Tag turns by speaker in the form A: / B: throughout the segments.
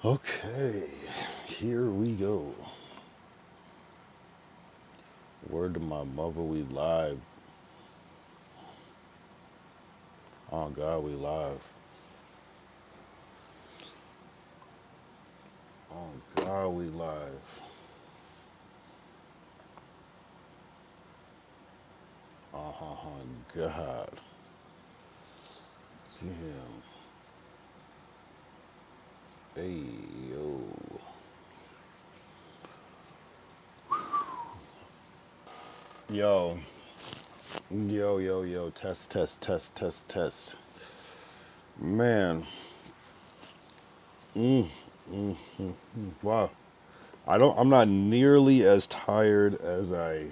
A: Okay, here we go. Word to my mother, we live. Oh God, we live. Oh God, we live. Oh God. Damn. Hey, yo. Yo. Yo. Test. Man. Wow. I'm not nearly as tired as I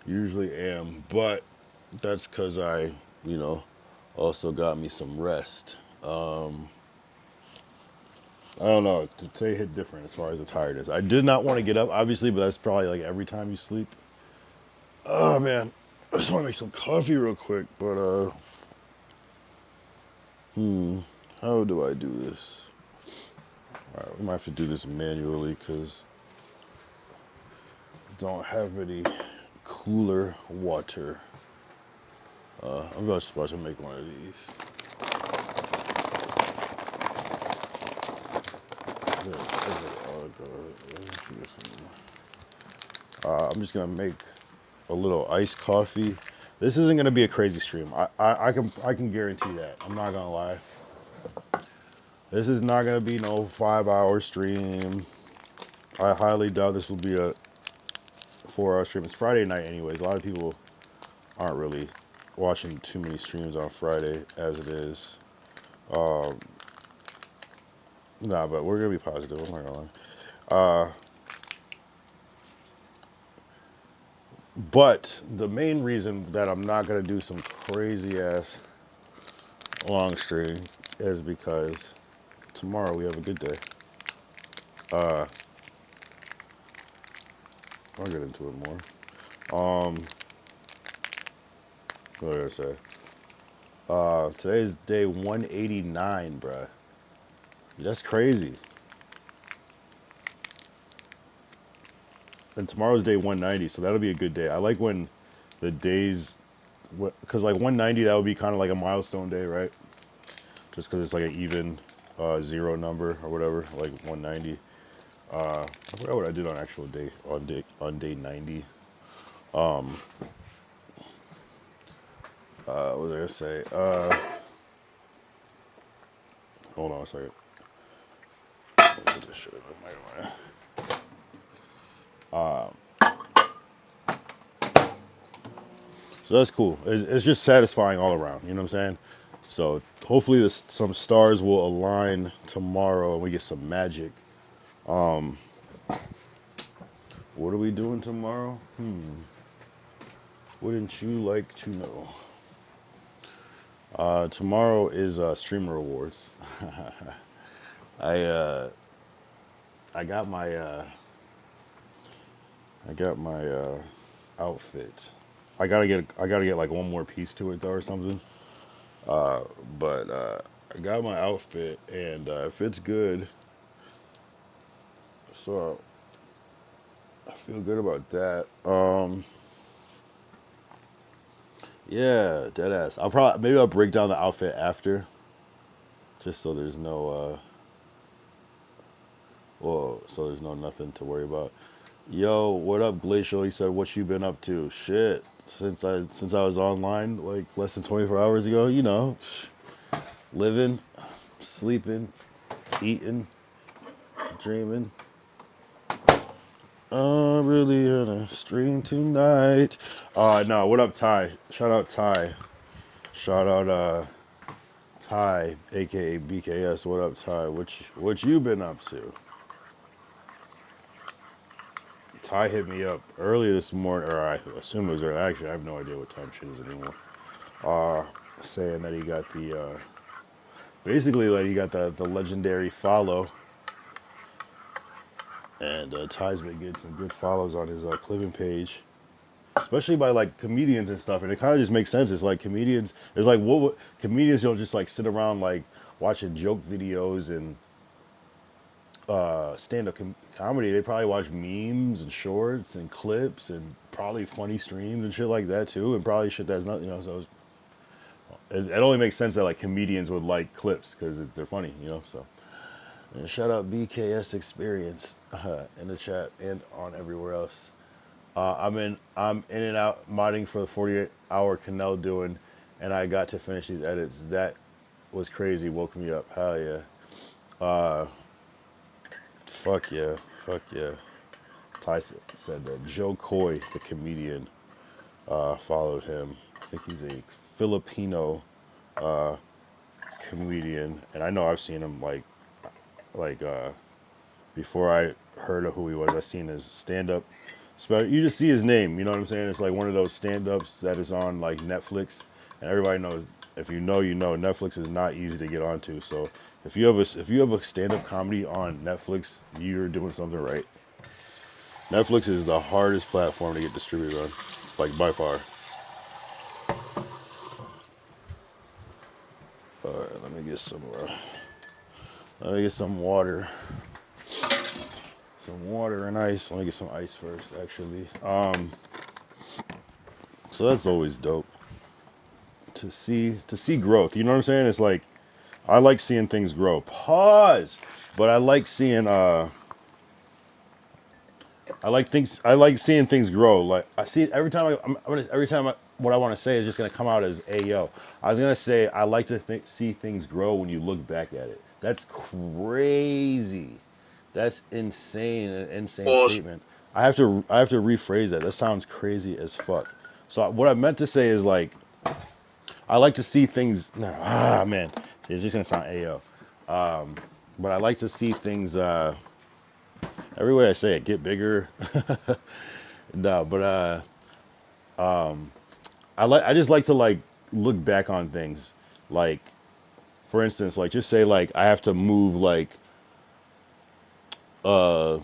A: usually am, but that's because you know, also got me some rest. I don't know. Today hit different as far as the tiredness. I did not want to get up, obviously, but that's probably like every time you sleep. Oh man, I just want to make some coffee real quick. But how do I do this? All right, we might have to do this manually because I don't have any cooler water. I'm just about to make one of these. I'm just gonna make a little iced coffee. This isn't gonna be a crazy stream. I can guarantee that. I'm not gonna lie. This is not gonna be no 5 hour stream. I highly doubt this will be a 4 hour stream. It's Friday night anyways. A lot of people aren't really watching too many streams on Friday as it is. Nah, but we're gonna be positive. I'm not gonna lie. But the main reason that I'm not gonna do some crazy ass long stream is because tomorrow we have a good day. I'll get into it more. What did I say? Today's day 189, bruh. That's crazy. And tomorrow's day 190, so that'll be a good day. I like when the days, because like 190, that would be kind of like a milestone day, right? Just because it's like an even zero number or whatever, like 190. I forgot what I did on actual day, on day 90. What was I gonna say? Hold on a second. Put this shit in my mind. So that's cool. It's just satisfying all around. You know what I'm saying? So hopefully some stars will align tomorrow and we get some magic. What are we doing tomorrow? Wouldn't you like to know? Tomorrow is streamer awards. I uh, I got my outfit. I gotta get like one more piece to it though or something. But I got my outfit and it fits good, so I feel good about that. Yeah, dead ass. Maybe I'll break down the outfit after, just so there's no so there's no nothing to worry about. Yo, what up, Glacial? He said, "What you been up to?" Shit, since I was online like less than 24 hours ago, living, sleeping, eating, dreaming. I'm really in a stream tonight. No, what up, Ty? Shout out Ty. Shout out Ty, aka BKS. What up, Ty? What you been up to? Ty hit me up earlier this morning, or I assume it was early. Actually, I have no idea what time shit is anymore. Saying that he got the basically like he got the legendary follow, and Ty's been getting some good follows on his clipping page, especially by like comedians and stuff. And it kind of just makes sense. It's like comedians. It's like comedians don't just like sit around like watching joke videos and stand-up comedy, they probably watch memes and shorts and clips and probably funny streams and shit like that too, and probably shit that's not, you know. So it only makes sense that like comedians would like clips because they're funny, you know. So and shout out BKS Experience in the chat and on everywhere else. I'm in and out modding for the 48-hour Canelo doing, and I got to finish these edits. That was crazy. Woke me up. Hell yeah. Fuck yeah. Fuck yeah. Tyson said that. Joe Coy, the comedian, followed him. I think he's a Filipino comedian, and I know I've seen him like before I heard of who he was. I seen his stand up. You just see his name, you know what I'm saying? It's like one of those stand ups that is on like Netflix, and everybody knows. If you know, you know. Netflix is not easy to get onto. So if you have a stand up comedy on Netflix, you're doing something right. Netflix is the hardest platform to get distributed on, like by far. All right, let me get some water. Some water and ice. Let me get some ice first, actually. So that's always dope to see growth. You know what I'm saying? It's like I like seeing things grow. Pause. But I like seeing I like seeing things grow. Like I see every time what I want to say is just gonna come out as Ayo. I was gonna say I like to see things grow when you look back at it. That's crazy. That's insane, an insane
B: Pause.
A: statement. I have to rephrase that. That sounds crazy as fuck. So what I meant to say is like I like to see things. Man, it's just gonna sound Ayo. But I like to see things. Every way I say it, get bigger. No, but I just like to like look back on things. Like for instance, like just say like I have to move like I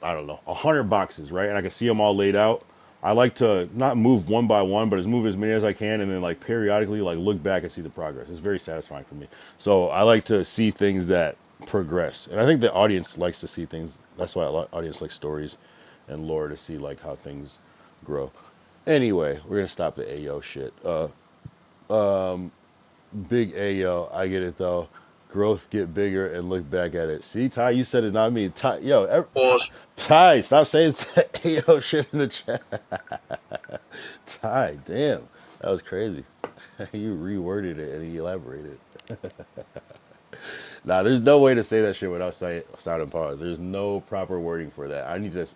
A: don't know 100 boxes, right? And I can see them all laid out. I like to not move one by one, but move as many as I can, and then like periodically like look back and see the progress. It's very satisfying for me. So I like to see things that progress, and I think the audience likes to see things. That's why audience likes stories and lore to see like how things grow. Anyway, we're gonna stop the Ayo shit. Big Ayo, I get it though. Growth get bigger and look back at it. See, Ty, you said it, not me. Ty,
B: Pause.
A: Ty, stop saying Ayo shit in the chat. Ty, damn, that was crazy. You reworded it and he elaborated. Nah, there's no way to say that shit without sound and pause. There's no proper wording for that. I need to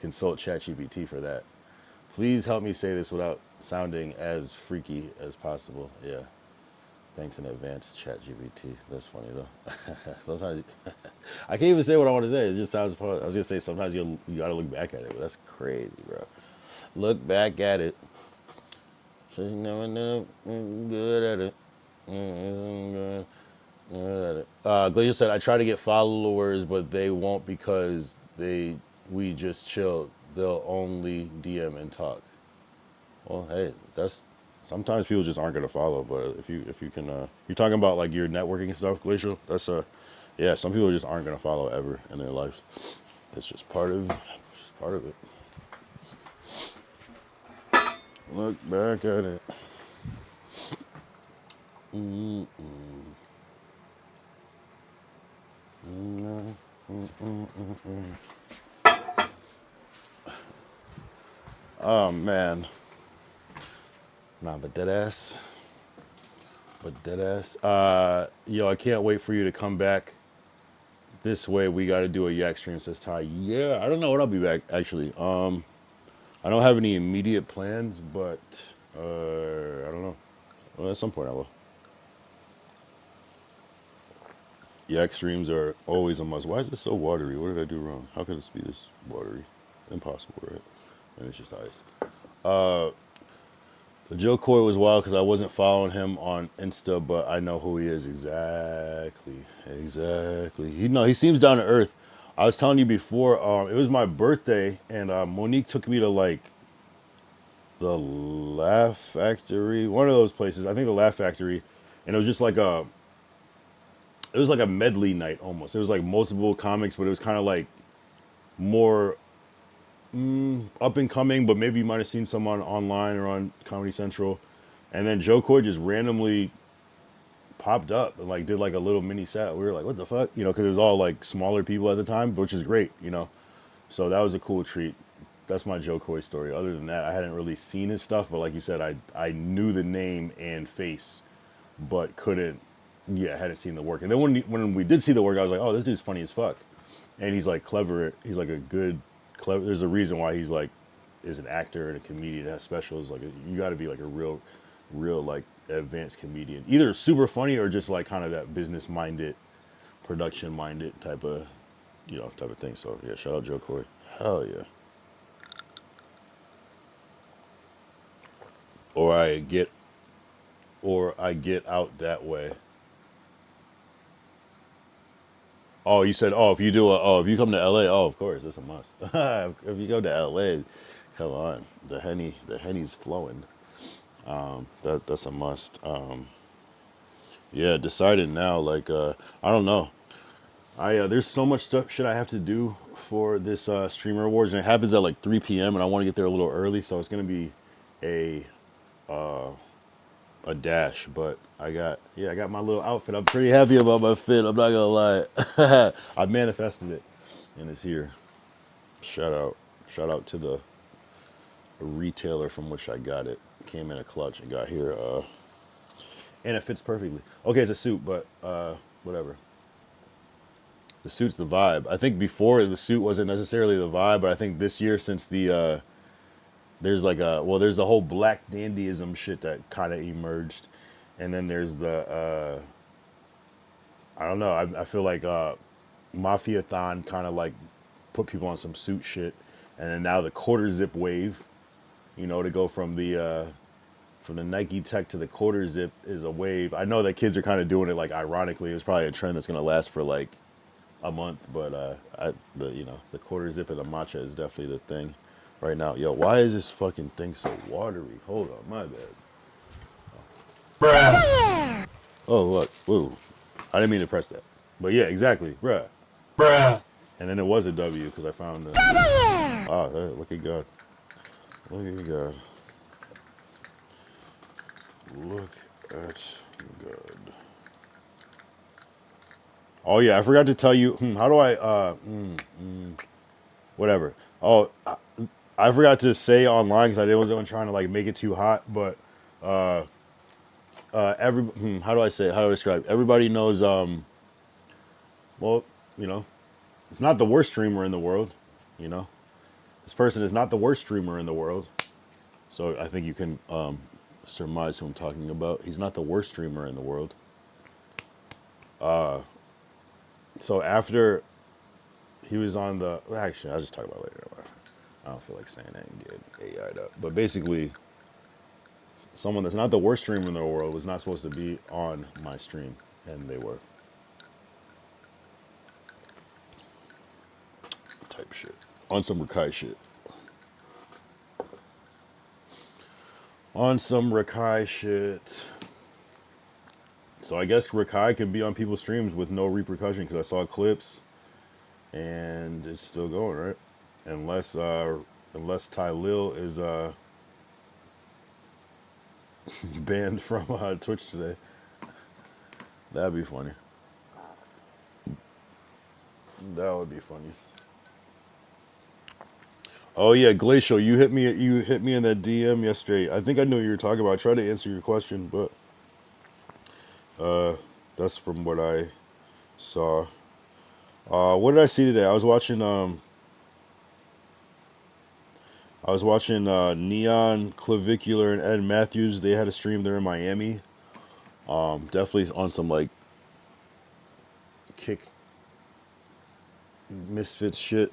A: consult ChatGPT for that. Please help me say this without sounding as freaky as possible. Yeah. Thanks in advance, ChatGPT. That's funny though. Sometimes I can't even say what I want to say. It just sounds. I was gonna say sometimes you gotta look back at it, but that's crazy, bro. Look back at it. So you never know. Good at it. Good at it. Glacial said, "I try to get followers, but they won't because we just chill. They'll only DM and talk." Well, hey, that's sometimes people just aren't gonna follow. But if you can, you're talking about like your networking stuff, Glacial. That's yeah. Some people just aren't gonna follow ever in their lives. It's just part of it. Look back at it. Oh man, nah, but dead ass. But dead ass. Yo, I can't wait for you to come back this way. We got to do a yak stream, says Ty. Yeah, I don't know when I'll be back actually. I don't have any immediate plans, but I don't know. Well, at some point I will. Yak streams are always a must. Why is this so watery? What did I do wrong? How could this be this watery? Impossible, right? And it's just ice. The Joe Coy was wild because I wasn't following him on Insta, but I know who he is exactly. Exactly. He seems down to earth. I was telling you before, it was my birthday, and Monique took me to like the Laugh Factory, one of those places. I think the Laugh Factory, and it was just like it was like a medley night almost. It was like multiple comics, but it was kind of like more up and coming. But maybe you might have seen someone online or on Comedy Central, and then Joe Coy just randomly popped up and like did like a little mini set. We were like, what the fuck, you know, because it was all like smaller people at the time, which is great, you know. So that was a cool treat. That's my Joe Coy story. Other than that, I hadn't really seen his stuff, but like you said, I knew the name and face, but couldn't, yeah, hadn't seen the work. And then when we did see the work, I was like, oh, this dude's funny as fuck, and he's like clever. He's like a good clever. There's a reason why he's like is an actor and a comedian that has specials. Like you got to be like a real like advanced comedian, either super funny or just like kind of that business minded, production minded type of, you know, type of thing. So yeah, shout out Joe Coy. Hell yeah. Or I get out that way. Oh, you said, oh, if you do a, oh, if you come to LA, oh, of course, that's a must. If you go to LA, come on, the henny's flowing. That's a must. Yeah, decided now. Like, I don't know. There's so much stuff shit I have to do for this streamer awards, and it happens at like 3 p.m. and I want to get there a little early, so it's gonna be a a dash. But I got my little outfit. I'm pretty happy about my fit. I'm not gonna lie. I manifested it, and it's here. Shout out, shout out to the retailer from which I got it. Came in a clutch and got here, and it fits perfectly. Okay, it's a suit, but whatever. The suit's the vibe. I think before the suit wasn't necessarily the vibe, but I think this year since there's like a well, there's the whole black dandyism shit that kind of emerged, and then there's the I don't know. I feel like Mafia-thon kind of like put people on some suit shit, and then now the quarter zip wave, you know, to go from the Nike Tech to the quarter zip is a wave. I know that kids are kind of doing it like ironically. It's probably a trend that's gonna last for like a month, but the quarter zip and the matcha is definitely the thing right now. Yo, why is this fucking thing so watery? Hold on, my bad. Bruh. Oh look, woo! I didn't mean to press that, but yeah, exactly, bruh. Bruh. And then it was a W because I found the. Oh, look at God! Look at God! Look at God! Oh yeah, I forgot to tell you. How do I? Whatever. Oh, I forgot to say online because I wasn't trying to like make it too hot. But how do I say it? How do I describe it? Everybody knows. Well, you know, it's not the worst streamer in the world. You know, this person is not the worst streamer in the world. So I think you can surmise who I'm talking about. He's not the worst streamer in the world. So after he was on the, well, actually, I'll just talk about it later. I don't feel like saying that and get AI'd up. But basically, someone that's not the worst streamer in the world was not supposed to be on my stream, and they were. Type shit. On some Rakai shit. On some Rakai shit. So I guess Rakai can be on people's streams with no repercussion because I saw clips, and it's still going, right? Unless Ty Lil is banned from Twitch today. That'd be funny. That would be funny. Oh yeah, Glacial, you hit me in that DM yesterday. I think I knew what you were talking about. I tried to answer your question, but that's from what I saw. What did I see today? I was watching Neon Clavicular and Ed Matthews. They had a stream there in Miami. Definitely on some like kick misfits shit.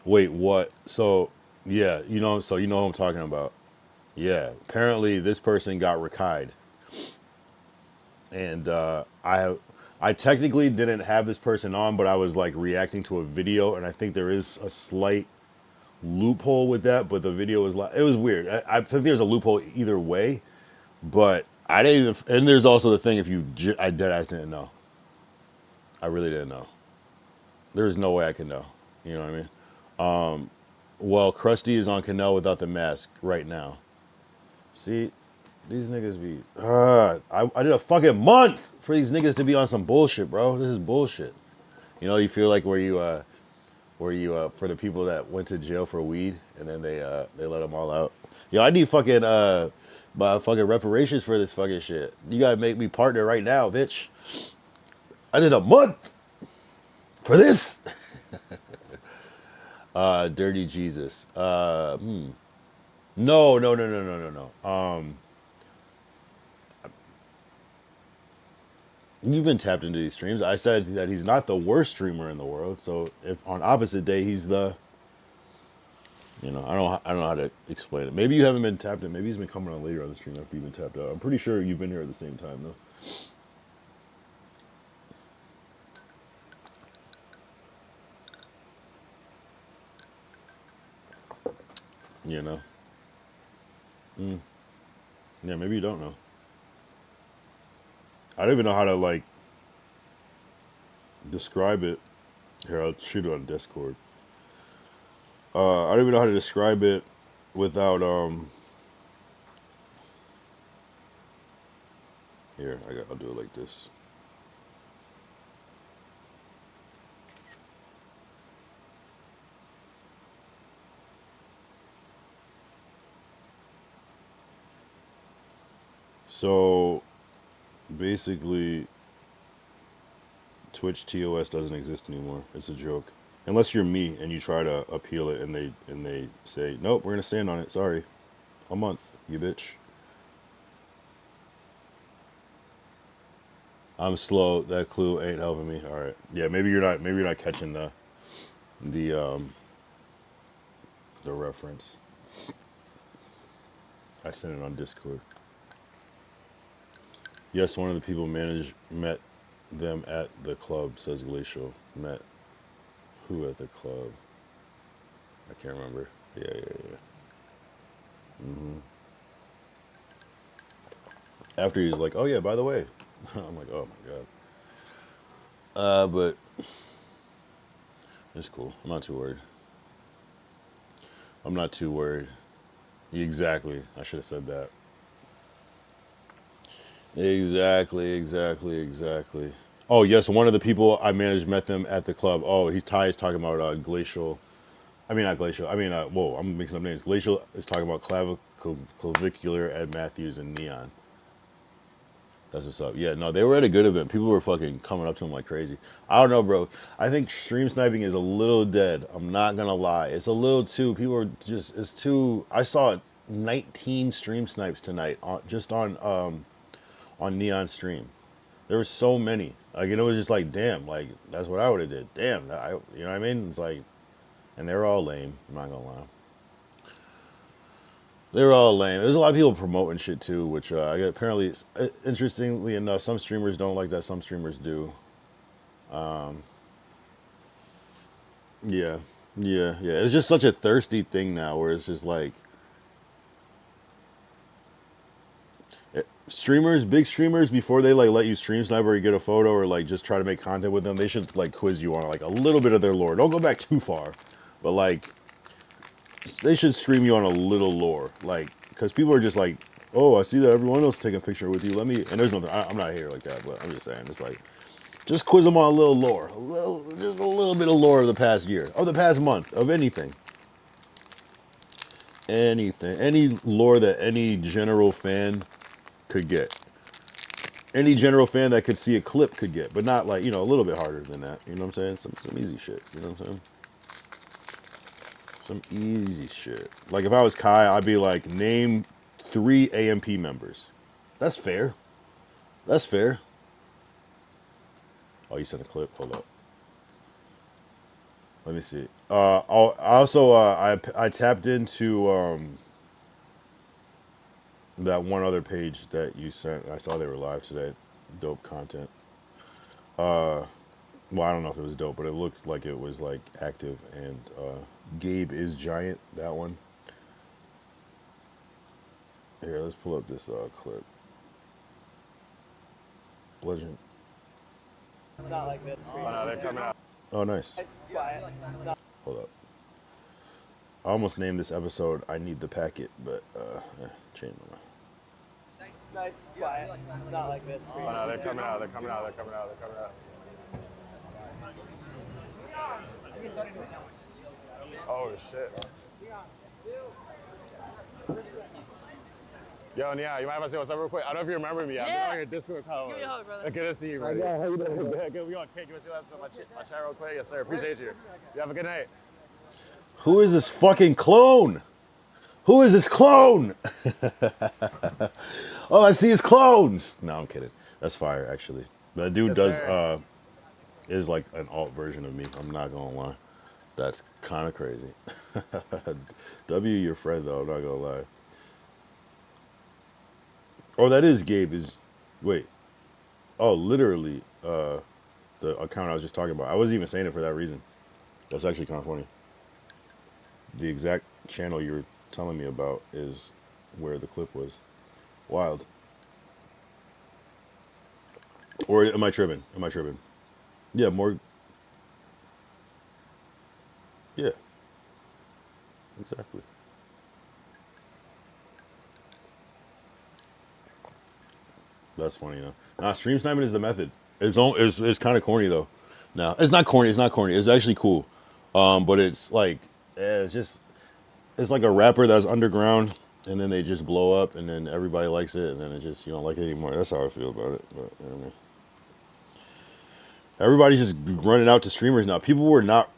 A: Wait, what? So yeah, so you know what I'm talking about. Yeah, apparently this person got Rakai'd, and I technically didn't have this person on, but I was like reacting to a video, and I think there is a slight loophole with that, but the video was like, it was weird. I think there's a loophole either way, but I didn't even, and there's also the thing if you, I dead ass didn't know. I really didn't know. There's no way I could know. You know what I mean? Well, Krusty is on Canelo without the mask right now. See, these niggas be. I did a fucking month for these niggas to be on some bullshit, bro. This is bullshit. You know, you feel like for the people that went to jail for weed and then they let them all out. Yo, I need fucking my fucking reparations for this fucking shit. You gotta make me partner right now, bitch. I did a month for this. Dirty Jesus. No. You've been tapped into these streams. I said that he's not the worst streamer in the world. So if on opposite day he's the, I don't know how to explain it. Maybe you haven't been tapped in. Maybe he's been coming on later on the stream after you've been tapped out. I'm pretty sure you've been here at the same time though. You know. Yeah, maybe you don't know. I don't even know how to like describe it. Here, I'll shoot it on Discord. I don't even know how to describe it without Here, I'll do it like this. So basically Twitch TOS doesn't exist anymore. It's a joke. Unless you're me and you try to appeal it and they say, "Nope, we're going to stand on it. Sorry. A month, you bitch." I'm slow. That clue ain't helping me. All right. Yeah, maybe you're not catching the reference. I sent it on Discord. Yes, one of the people met them at the club, says Glacial. Met who at the club? I can't remember. Yeah. After he's like, "Oh yeah, by the way." I'm like, "Oh my god." But it's cool. I'm not too worried. Exactly. I should have said that. Exactly. Oh, yes, one of the people I managed met them at the club. Oh, Ty is talking about Glacial. I mean, not Glacial. I mean, whoa, I'm mixing up names. Glacial is talking about clavicular, Ed Matthews, and Neon. That's what's up. Yeah, no, they were at a good event. People were fucking coming up to him like crazy. I don't know, bro. I think stream sniping is a little dead. I'm not gonna lie. It's a little too. People are just. It's too. I saw 19 stream snipes tonight on Neon stream. There were so many. Like, it was just like, damn, like that's what I would have did. Damn, you know what I mean? It's like, and they were all lame. I'm not gonna lie. They were all lame. There's a lot of people promoting shit too, which apparently, interestingly enough, some streamers don't like that. Some streamers do. Yeah, yeah. It's just such a thirsty thing now, where it's just like big streamers, before they like let you stream snipe or you get a photo or like just try to make content with them, they should like quiz you on like a little bit of their lore. Don't go back too far, but like they should stream you on a little lore, like, because people are just like, "Oh, I see that everyone else is taking a picture with you. Let me." And there's nothing. I'm not here like that, but I'm just saying, it's like, just quiz them on a little lore, just a little bit of lore of the past year, of the past month, of anything, any lore that any general fan could get. Any general fan that could see a clip could get, but not like, a little bit harder than that. You know what I'm saying? Some easy shit. You know what I'm saying? Some easy shit. Like if I was Kai, I'd be like, name 3 AMP members. That's fair. That's fair. Oh, you sent a clip. Hold up. Let me see. I tapped into that one other page that you sent. I saw they were live today. Dope content. Well, I don't know if it was dope, but it looked like it was like active and Gabe is giant. That one. Here, let's pull up this clip. Legend.
B: It's not like this.
C: Oh, no, they're coming out.
A: Oh, nice.
B: It's quiet.
A: Hold up. I almost named this episode "I Need the Packet," but change my mind.
B: It's nice. It's quiet. It's not like this.
C: Oh, no, they're coming out. They're coming out. They're coming out. They're coming out. Oh, shit. Yo, Nia, you might have to say what's up real quick. I don't know if you remember me. I've been on your Discord call.
B: Give me a hug, brother.
C: Good to see you, brother. How you doing? Good. We want cake. You want to see what's up my chat real quick? Yes, sir. Appreciate you. You have a good night.
A: Who is this fucking clone? Who is this clone? All I see is clones. No, I'm kidding. That's fire, actually. That dude is like an alt version of me. I'm not gonna lie. That's kind of crazy. W, your friend though. I'm not gonna lie. Oh, that is Gabe. Wait. Oh, literally, the account I was just talking about. I wasn't even saying it for that reason. That's actually kind of funny. The exact channel you're telling me about is where the clip was. Wild. Or am I tripping? Am I tripping? Yeah, more. Yeah. Exactly. That's funny, you know. Nah, stream sniping is the method. It's kind of corny though. No, it's not corny. It's not corny. It's actually cool. But it's like it's like a rapper that's underground, and then they just blow up, and then everybody likes it, and then it just you don't like it anymore. That's how I feel about it. But you know what I mean? Everybody's just running out to streamers now. People were not.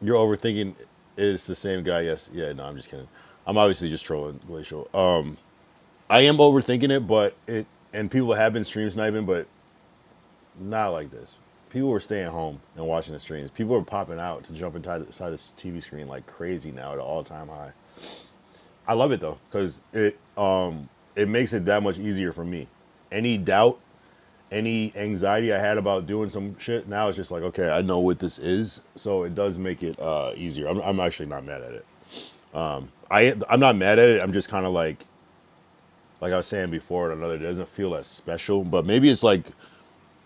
A: You're overthinking. It's the same guy. Yes. Yeah. No, I'm just kidding. I'm obviously just trolling Glacial. I am overthinking it, but and people have been stream sniping, but not like this. People were staying home and watching the streams. People are popping out to jump inside this TV screen like crazy now at an all-time high. I love it though, because it makes it that much easier for me. Any doubt, any anxiety I had about doing some shit, now it's just like, okay, I know what this is, so it does make it easier. I'm actually not mad at it. I'm not mad at it. I'm just kind of like I was saying before, it doesn't feel as special, but maybe it's like,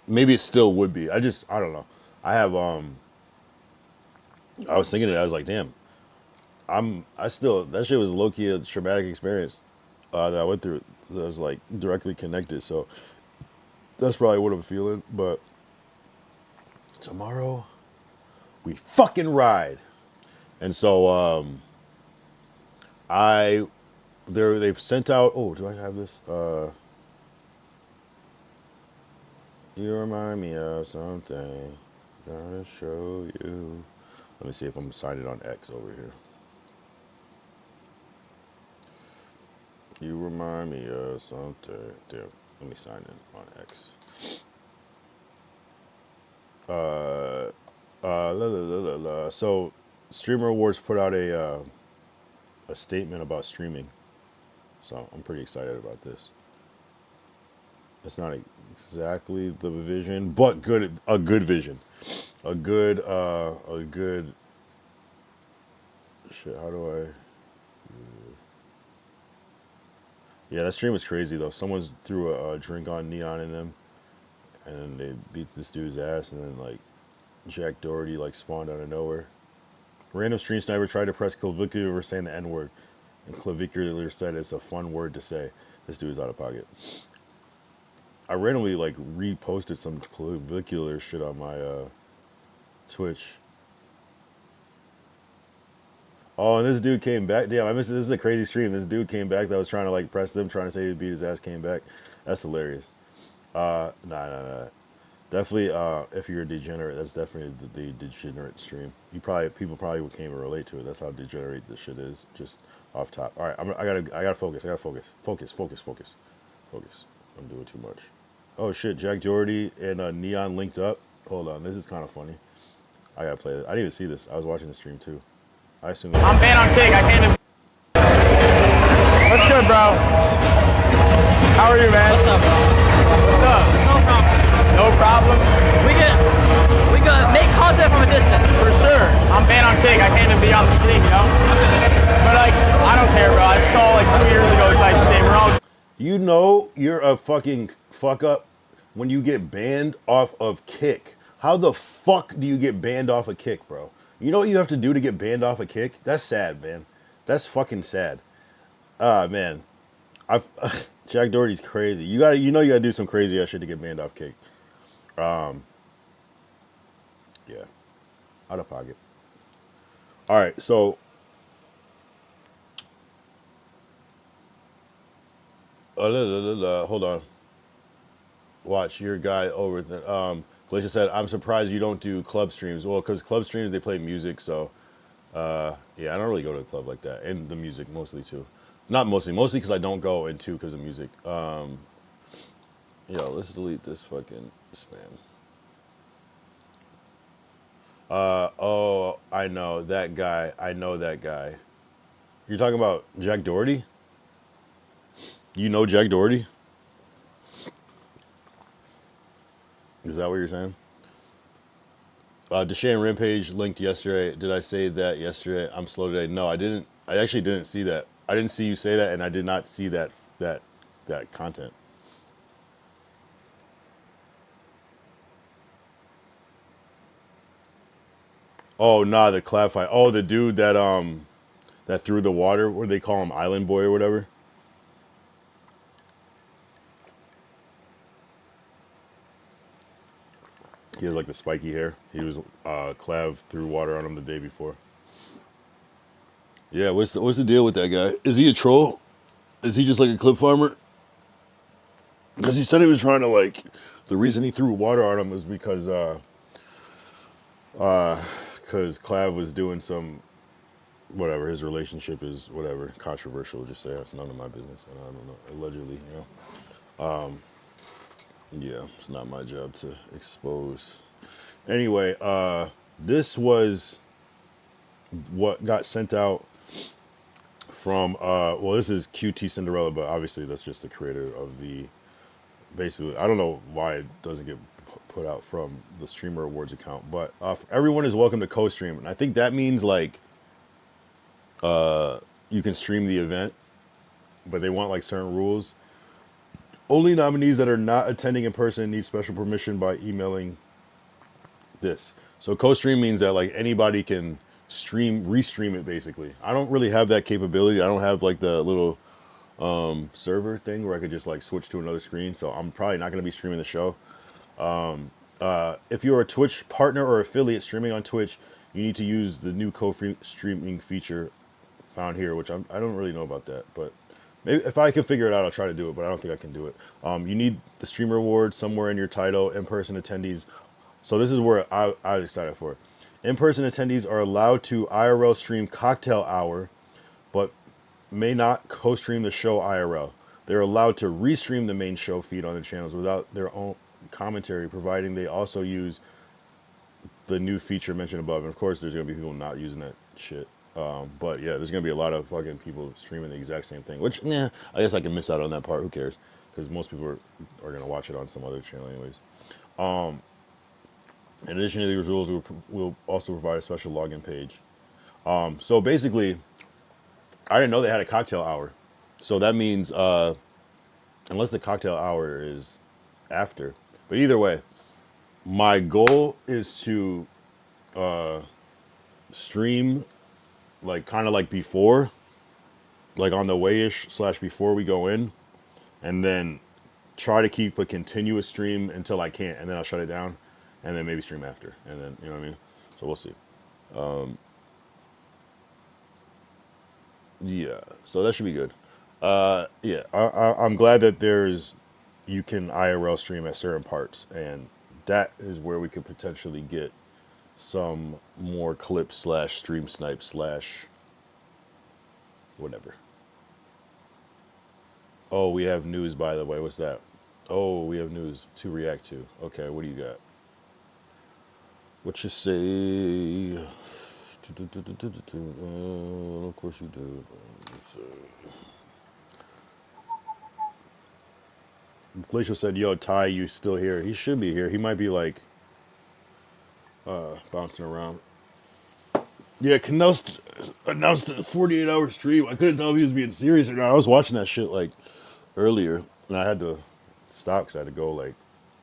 A: maybe it still would be. I don't know. I was thinking it, I was like, damn, that shit was low-key a traumatic experience that I went through that was like directly connected, so that's probably what I'm feeling, but tomorrow, we fucking ride. And so, they sent out, oh, do I have this? You remind me of something. Gotta show you. Let me see if I'm signed in on X over here. You remind me of something. Damn, let me sign in on X. So, Streamer Awards put out a statement about streaming. So I'm pretty excited about this. It's not exactly the vision, but a good vision. A good shit, how do I Yeah, that stream was crazy though. Someone threw a drink on Neon in them, and then they beat this dude's ass, and then like Jack Doherty like spawned out of nowhere. Random stream sniper tried to press clavicular for saying the N-word, and clavicular said it's a fun word to say. This dude's out of pocket. I randomly like reposted some clavicular shit on my Twitch. Oh, and this dude came back. Damn, I missed it. This is a crazy stream. This dude came back that was trying to like press them, trying to say he'd beat his ass, came back. That's hilarious. Nah. Definitely, if you're a degenerate, that's definitely the degenerate stream. People probably can't even relate to it. That's how degenerate this shit is. Just off top. All right, I gotta focus. Focus. I'm doing too much. Oh shit, Jack Doherty and Neon linked up. Hold on, this is kind of funny. I gotta play it. I didn't even see this. I was watching the stream too. I assume.
C: I'm banned on cake. I can't. What's good, bro? How are you, man?
B: What's up, bro?
C: What's up?
B: No problem.
C: No problem.
B: We can make content from a distance.
C: For sure. I'm banned on cake. I can't even be on the
A: a fucking fuck up when you get banned off of Kick. How the fuck do you get banned off a Kick, bro? You know what you have to do to get banned off a Kick? That's sad, man. That's fucking sad. Ah, man. I've Jack Doherty's crazy. You gotta do some crazy ass shit to get banned off Kick. Yeah. Out of pocket. All right, so hold on. Watch your guy over the Glacial said, I'm surprised you don't do club streams. Well, because club streams they play music, so yeah, I don't really go to the club like that. And the music mostly too. Not mostly because I don't go, and two because of music. Yo, let's delete this fucking spam. Oh, I know that guy. You're talking about Jack Doherty? You know Jack Doherty? Is that what you're saying? Deshaun Rampage linked yesterday. Did I say that yesterday? I'm slow today. No, I didn't. I actually didn't see that. I didn't see you say that, and I did not see that content. Oh, nah, the clap fight. Oh, the dude that threw the water. What do they call him? Island Boy or whatever. He has like the spiky hair. He was Clav threw water on him the day before. Yeah, what's the deal with that guy? Is he a troll? Is he just like a clip farmer? Because he said he was trying to like. The reason he threw water on him was because Clav was doing some whatever. His relationship is whatever controversial. Just say it's none of my business. I don't know. Allegedly, you know. Yeah, it's not my job to expose. Anyway, this was what got sent out from well, this is QT Cinderella, but obviously that's just the creator of the basically I don't know why it doesn't get put out from the Streamer Awards account, but everyone is welcome to co-stream, and I think that means like you can stream the event, but they want like certain rules. Only nominees that are not attending in person need special permission by emailing this. So co-stream means that like anybody can restream it basically. I don't really have that capability. I don't have like the little server thing where I could just like switch to another screen. So I'm probably not going to be streaming the show. If you're a Twitch partner or affiliate streaming on Twitch, you need to use the new co-streaming feature found here, which I don't really know about that, but maybe if I can figure it out, I'll try to do it, but I don't think I can do it. You need the Streamer Award somewhere in your title, in-person attendees. So this is where I decided for. In-person attendees are allowed to IRL stream Cocktail Hour, but may not co-stream the show IRL. They're allowed to restream the main show feed on their channels without their own commentary, providing they also use the new feature mentioned above. And of course, there's going to be people not using that shit. But yeah, there's going to be a lot of fucking people streaming the exact same thing, which, I guess I can miss out on that part. Who cares? Because most people are going to watch it on some other channel anyways. In addition to these rules, we'll also provide a special login page. So basically, I didn't know they had a cocktail hour. So that means, unless the cocktail hour is after. But either way, my goal is to stream like kind of like before, like on the way-ish / before we go in, and then try to keep a continuous stream until I can't, and then I'll shut it down, and then maybe stream after, and then, you know what I mean? So we'll see. Yeah, so that should be good. Yeah, I'm glad that you can IRL stream at certain parts, and that is where we could potentially get some more clips / stream snipe / whatever. Oh, we have news, by the way. What's that? Oh, we have news to react to. Okay, what do you got? What you say? Of course you do. Glacial said, yo, Ty, you still here? He should be here. He might be like bouncing around. Yeah, Canelo announced a 48-hour stream. I couldn't tell if he was being serious or not. I was watching that shit like earlier, and I had to stop because I had to go like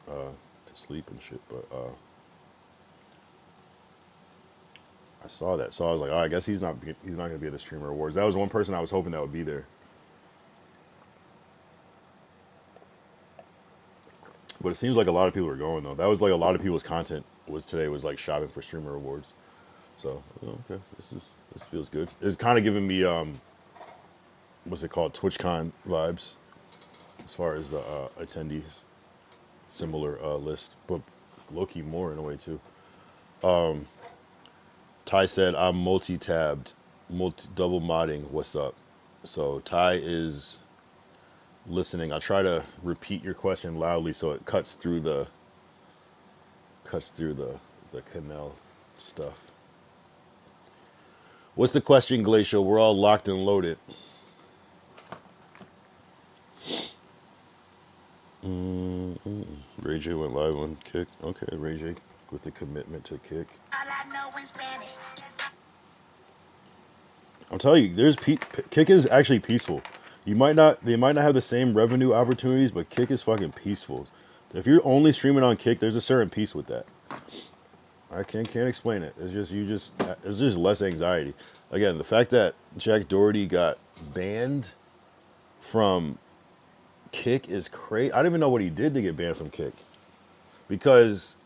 A: to sleep and shit. But I saw that, so I was like, oh, I guess he's not gonna be at the streamer awards. That was one person I was hoping that would be there. But it seems like a lot of people are going though. That was like a lot of people's content was today was like shopping for streamer awards. So okay, this feels good. It's kind of giving me what's it called, TwitchCon vibes as far as the attendees. Similar list, but low-key more in a way too. Ty said I'm multi-tabbed, double modding. What's up? So Ty is listening. I'll try to repeat your question loudly so it cuts through the Canelo stuff. What's the question, Glacial? We're all locked and loaded. Ray J went live on Kick. Okay, Ray J with the commitment to Kick. I'm telling you, Kick is actually peaceful. They might not have the same revenue opportunities, but Kick is fucking peaceful. If you're only streaming on Kick, there's a certain peace with that. I can't explain it. It's just less anxiety. Again, the fact that Jack Doherty got banned from Kick is crazy. I don't even know what he did to get banned from Kick, because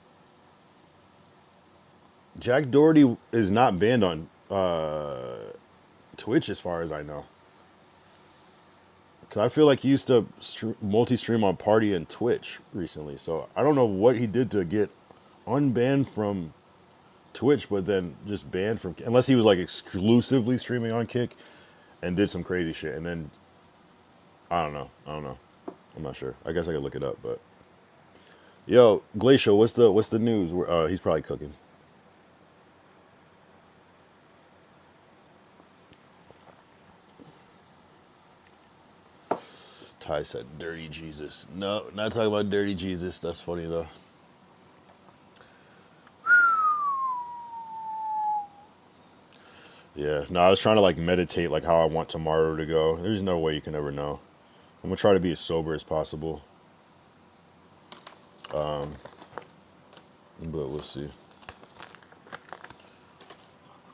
A: Jack Doherty is not banned on Twitch as far as I know. Because I feel like he used to multi-stream on Party and Twitch recently, so I don't know what he did to get unbanned from Twitch, but then just banned from, unless he was like exclusively streaming on Kick and did some crazy shit, and then I don't know. I'm not sure. I guess I could look it up, but yo, Glacial, what's the news? He's probably cooking. Ty said dirty Jesus. No, not talking about dirty Jesus. That's funny though. Yeah, no, I was trying to like meditate like how I want tomorrow to go. There's no way you can ever know. I'm gonna try to be as sober as possible. But we'll see.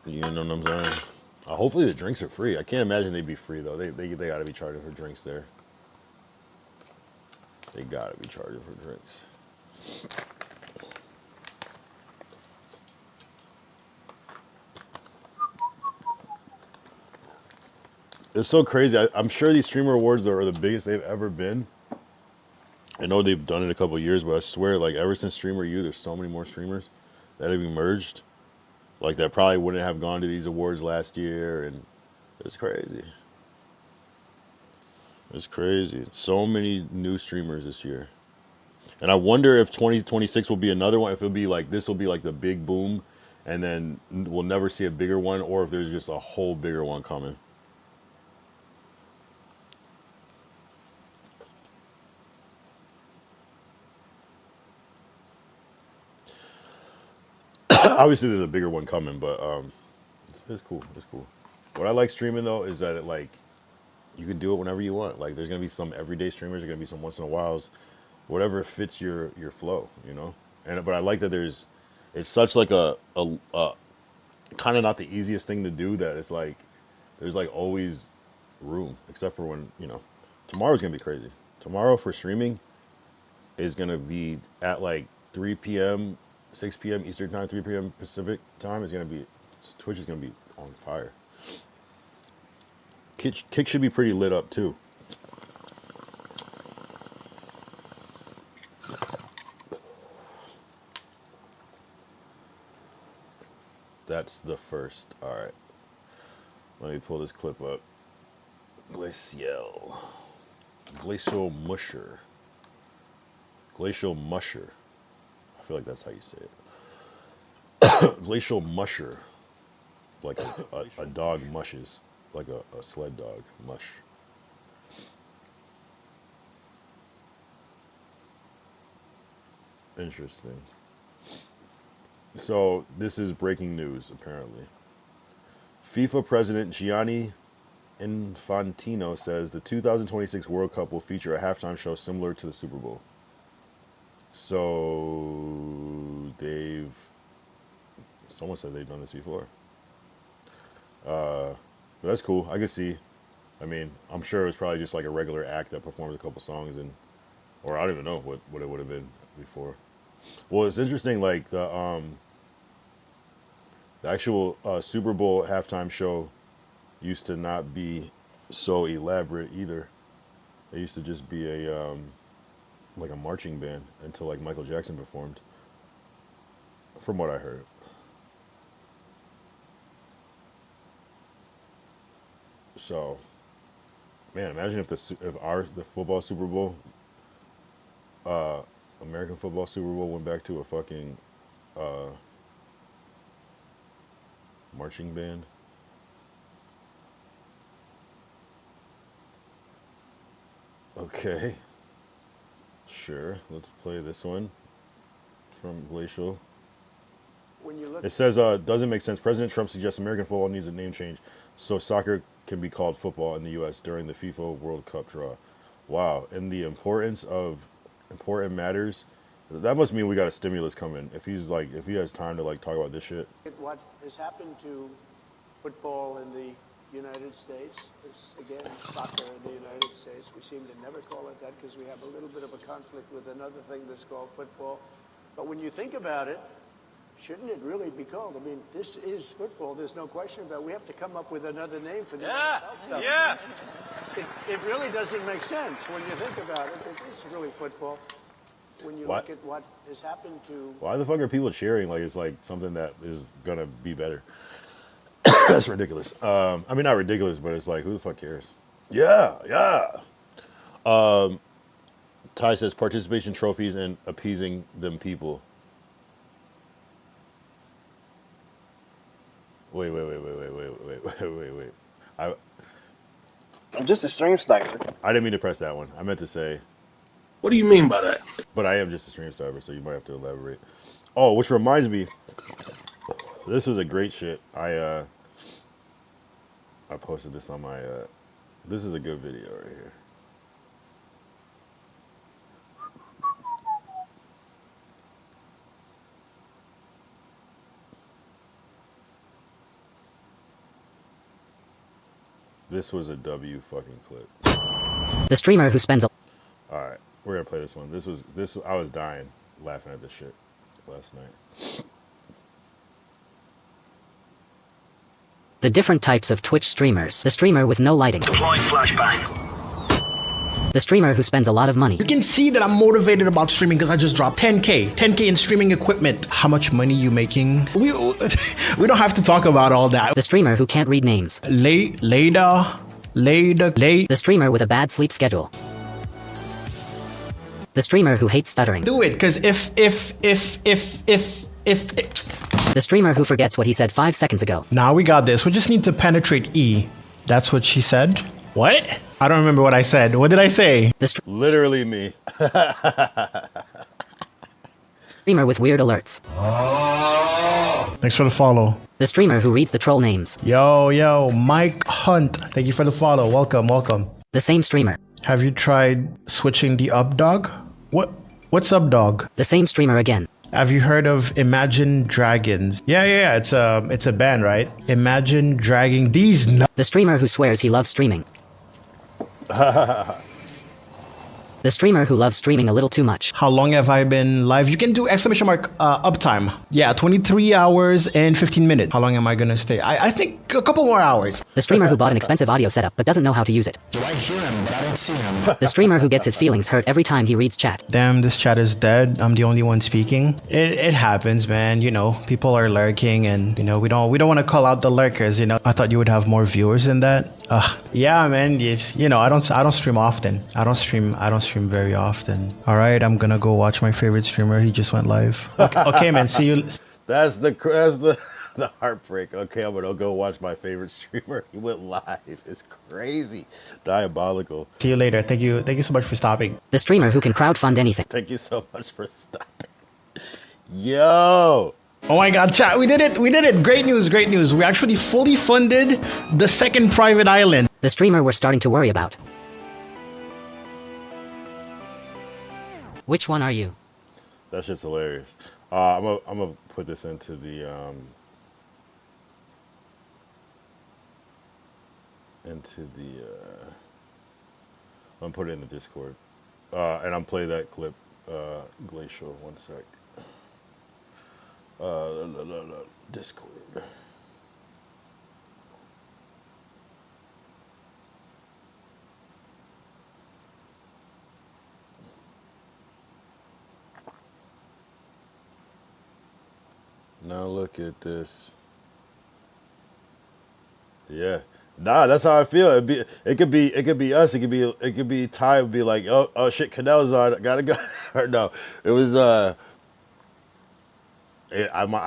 A: You know what I'm saying? Hopefully the drinks are free. I can't imagine they'd be free though. They gotta be charging for drinks there. They gotta be charging for drinks. It's so crazy. I'm sure these streamer awards are the biggest they've ever been. I know they've done it a couple of years, but I swear, like ever since Streamer U, there's so many more streamers that have emerged. Like that probably wouldn't have gone to these awards last year, and it's crazy. It's crazy. So many new streamers this year. And I wonder if 2026 will be another one, if it'll be like, this will be like the big boom, and then we'll never see a bigger one, or if there's just a whole bigger one coming. Obviously, there's a bigger one coming, but it's cool. It's cool. What I like streaming though is that you can do it whenever you want. Like, there's gonna be some everyday streamers, there's gonna be some once in a whiles, whatever fits your flow, you know. But I like that it's such like a kind of not the easiest thing to do, that it's like there's like always room, except for when, tomorrow's gonna be crazy. Tomorrow for streaming is gonna be at like 3 p.m., 6 p.m. Eastern time, 3 p.m. Pacific time. Twitch is gonna be on fire. Kick should be pretty lit up too. That's the first. All right. Let me pull this clip up. Glacial Musher. Glacial Musher. I feel like that's how you say it. Glacial Musher. Like a dog mushes. Like a sled dog. Mush. Interesting. So this is breaking news, apparently. FIFA president Gianni Infantino says the 2026 World Cup will feature a halftime show similar to the Super Bowl. So someone said they've done this before. But that's cool. I could see. I mean, I'm sure it was probably just like a regular act that performed a couple songs, or I don't even know what it would have been before. Well, it's interesting, like the actual Super Bowl halftime show used to not be so elaborate either. It used to just be a like a marching band until like Michael Jackson performed, from what I heard. So, man, imagine if the football Super Bowl, American football Super Bowl went back to a fucking marching band. Okay. Sure, let's play this one from Glacial.
D: When you look
A: It says, doesn't make sense. President Trump suggests American football needs a name change so soccer can be called football in the U.S. during the FIFA World Cup draw. Wow, and the importance of important matters. That must mean we got a stimulus coming. If he has time to like talk about this shit.
D: what has happened to football in the United States is, again, soccer in the United States. We seem to never call it that because we have a little bit of a conflict with another thing that's called football. But when you think about it, shouldn't it really be called? I mean, this is football. There's no question about it. We have to come up with another name for this stuff.
E: Yeah.
D: It really doesn't make sense when you think about it. It's really football. When you look at what has happened to...
A: Why the fuck are people cheering like it's like something that is gonna be better? That's ridiculous. I mean, not ridiculous, but it's like, who the fuck cares? Yeah. Ty says participation trophies and appeasing them people. Wait.
E: I'm just a stream sniper.
A: I didn't mean to press that one. I meant to say.
F: What do you mean by that?
A: But I am just a stream sniper, so you might have to elaborate. Oh, which reminds me, this was a great shit. I posted this on my. This is a good video right here. This was a W fucking clip.
G: The streamer who spends a...
A: All right, we're gonna play this one. I was dying laughing at this shit last night.
G: The different types of Twitch streamers. The streamer with no lighting.
E: Deploying flashbang.
G: The streamer who spends a lot of money.
H: You can see that I'm motivated about streaming because I just dropped 10K in streaming equipment. How much money you making? We don't have to talk about all that.
G: The streamer who can't read names.
H: Later.
G: The streamer with a bad sleep schedule. The streamer who hates stuttering.
H: Do it, because if
G: The streamer who forgets what he said 5 seconds ago.
H: Now we got this. We just need to penetrate E. That's what she said. What? I don't remember what I said. What did I say?
G: The
A: Literally me.
G: streamer with weird alerts.
H: Thanks for the follow.
G: The streamer who reads the troll names.
H: Yo, Mike Hunt. Thank you for the follow. Welcome.
G: The same streamer.
H: Have you tried switching the up dog? What's up dog?
G: The same streamer again.
H: Have you heard of Imagine Dragons? Yeah. It's a band, right? Imagine dragging these.
G: The streamer who swears he loves streaming. The streamer who loves streaming a little too much.
H: How long have I been live? You can do exclamation mark uptime. Yeah, 23 hours and 15 minutes. How long am I gonna stay? I think a couple more hours.
G: The streamer who bought an expensive audio setup but doesn't know how to use it.
F: Do I hear him, but I don't see him?
G: The streamer who gets his feelings hurt every time he reads chat.
H: Damn, this chat is dead. I'm the only one speaking. It happens, man. You know, people are lurking, and you know we don't want to call out the lurkers. You know, I thought you would have more viewers than that. Yeah, man. You know, I don't stream often. I don't stream very often. All right, I'm gonna go watch my favorite streamer. He just went live. Okay, man. See you.
A: That's the heartbreak. Okay, I'm gonna go watch my favorite streamer. He went live. It's crazy, diabolical.
H: See you later. Thank you so much for stopping.
G: The streamer who can crowdfund anything.
A: Thank you so much for stopping. Yo.
H: Oh my god, chat, we did it. Great news. We actually fully funded the second private island.
G: The streamer we're starting to worry about. Which one are you?
A: That shit's hilarious. I'm gonna put this into the I'm gonna put it in the Discord. And I'm play that clip, Glacial. 1 sec. Discord. Now look at this. Yeah. Nah, that's how I feel. It could be us. It could be Ty would be like, oh shit, Canel's on. Gotta go. Or no, it was I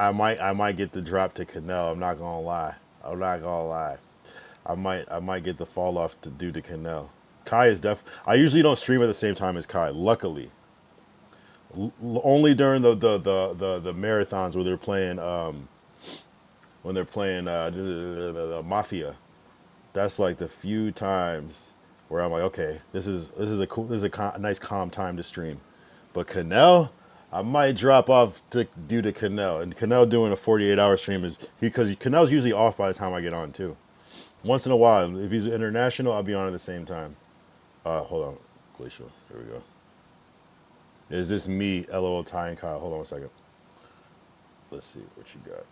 A: might get the drop to Canelo. I'm not gonna lie. I might get the fall off to do to Canelo. Kai is I usually don't stream at the same time as Kai. Luckily, only during the marathons where they're playing the Mafia. That's like the few times where I'm like, okay, this is a nice calm time to stream. But Canelo, I might drop off to do the Canelo. And Canelo doing a 48-hour stream is because Canelo's usually off by the time I get on too. Once in a while, if he's international, I'll be on at the same time. Hold on, Glacial. Here we go. Is this me, LOL, Ty and Kyle? Hold on 1 second. Let's see what you got.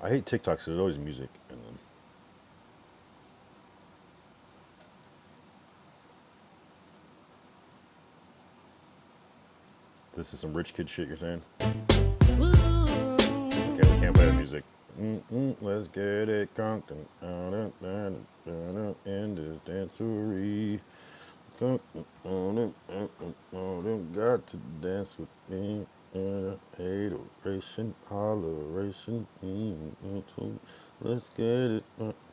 A: I hate TikToks because there's always music in them. This is some rich kid shit you're saying? Okay, we can't play that music. Let's get it conked in this dancery. Got to dance with me. Adoration, holleration. Let's get it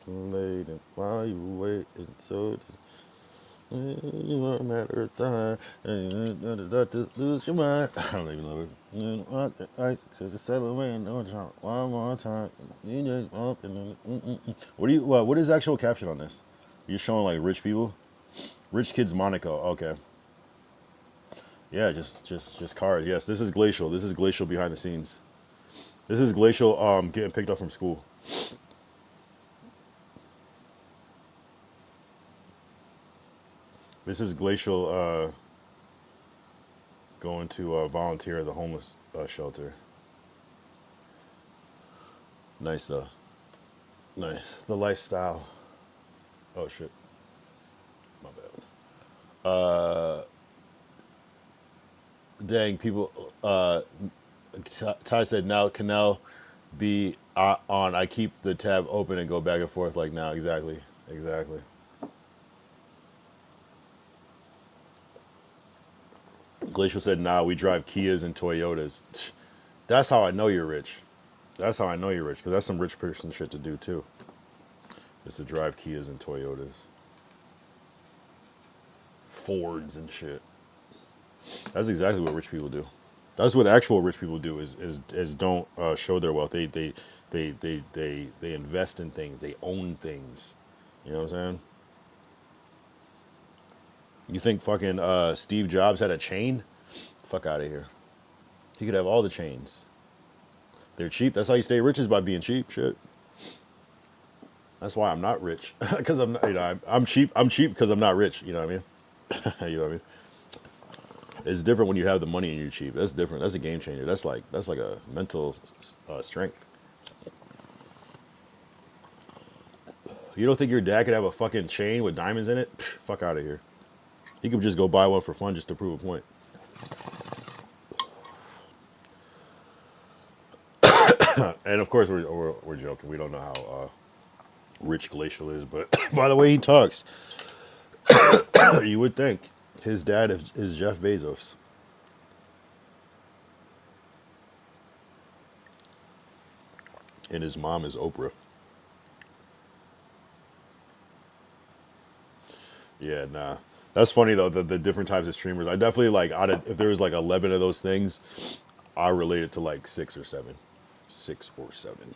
A: late, and while you waiting, so you a matter of time, and you're gonna to lose your mind. I don't even know it. Want the ice, cause you're celebrating no time. One more time, you just open it. What is the actual caption on this? You're showing like rich people, rich kids Monaco. Okay. Yeah, just cars. Yes, this is Glacial. This is Glacial behind the scenes. This is Glacial getting picked up from school. This is Glacial going to volunteer at the homeless shelter. Nice though. Nice. The lifestyle. Oh shit. My bad. Dang, people. Ty said now Canelo be on. I keep the tab open and go back and forth like now. Exactly. Glacial said, nah, we drive Kias and Toyotas. That's how I know you're rich. Because that's some rich person shit to do too. Is to drive Kias and Toyotas. Fords and shit. That's exactly what rich people do. That's what actual rich people do is don't show their wealth. They invest in things. They own things. You know what I'm saying? You think fucking Steve Jobs had a chain? Fuck out of here. He could have all the chains. They're cheap. That's how you stay rich, is by being cheap. Shit. That's why I'm not rich. Because I'm not, I'm cheap. I'm cheap because I'm not rich. You know what I mean? You know what I mean? It's different when you have the money and you're cheap. That's different. That's a game changer. That's like a mental strength. You don't think your dad could have a fucking chain with diamonds in it? Psh, fuck out of here. He could just go buy one for fun just to prove a point. And of course we're joking. We don't know how rich Glacial is, but by the way he talks, you would think his dad is Jeff Bezos. And his mom is Oprah. Yeah, nah. That's funny though, the different types of streamers. I definitely like, if there was like 11 of those things, I relate it to like 6 or 7. 6 or 7.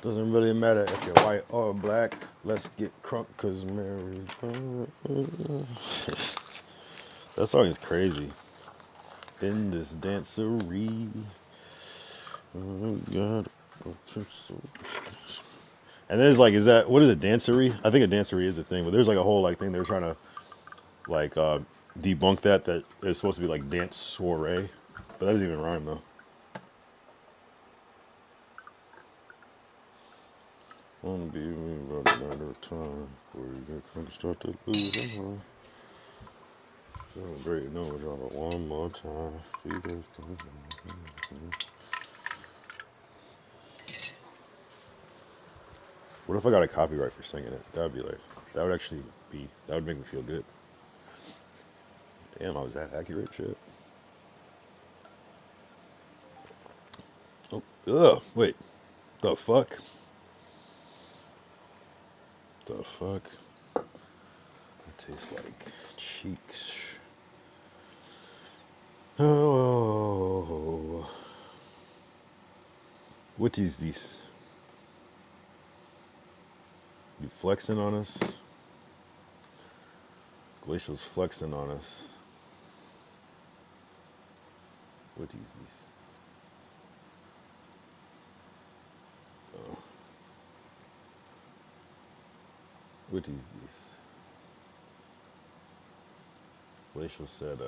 A: Doesn't really matter if you're white or black. Let's get crunk cause Mary's That song is crazy. In this dancery. Oh God. And there's like, is that, what is it, dancery? I think a dancery is a thing, but there's like a whole like thing they're trying to like debunk that it's supposed to be like dance soiree. But that doesn't even rhyme though. Wanna be about a matter of time where you can start to lose your mind. Celebrate, no, drop it one more time. She just What if I got a copyright for singing it? That would be like, that would actually be, that would make me feel good. Damn, I was that accurate, shit. Oh, ugh, wait. The fuck? The fuck? It tastes like cheeks. Oh. What is this? You flexing on us? Glacial's flexing on us. What is this? Oh. What is this? Glacial said,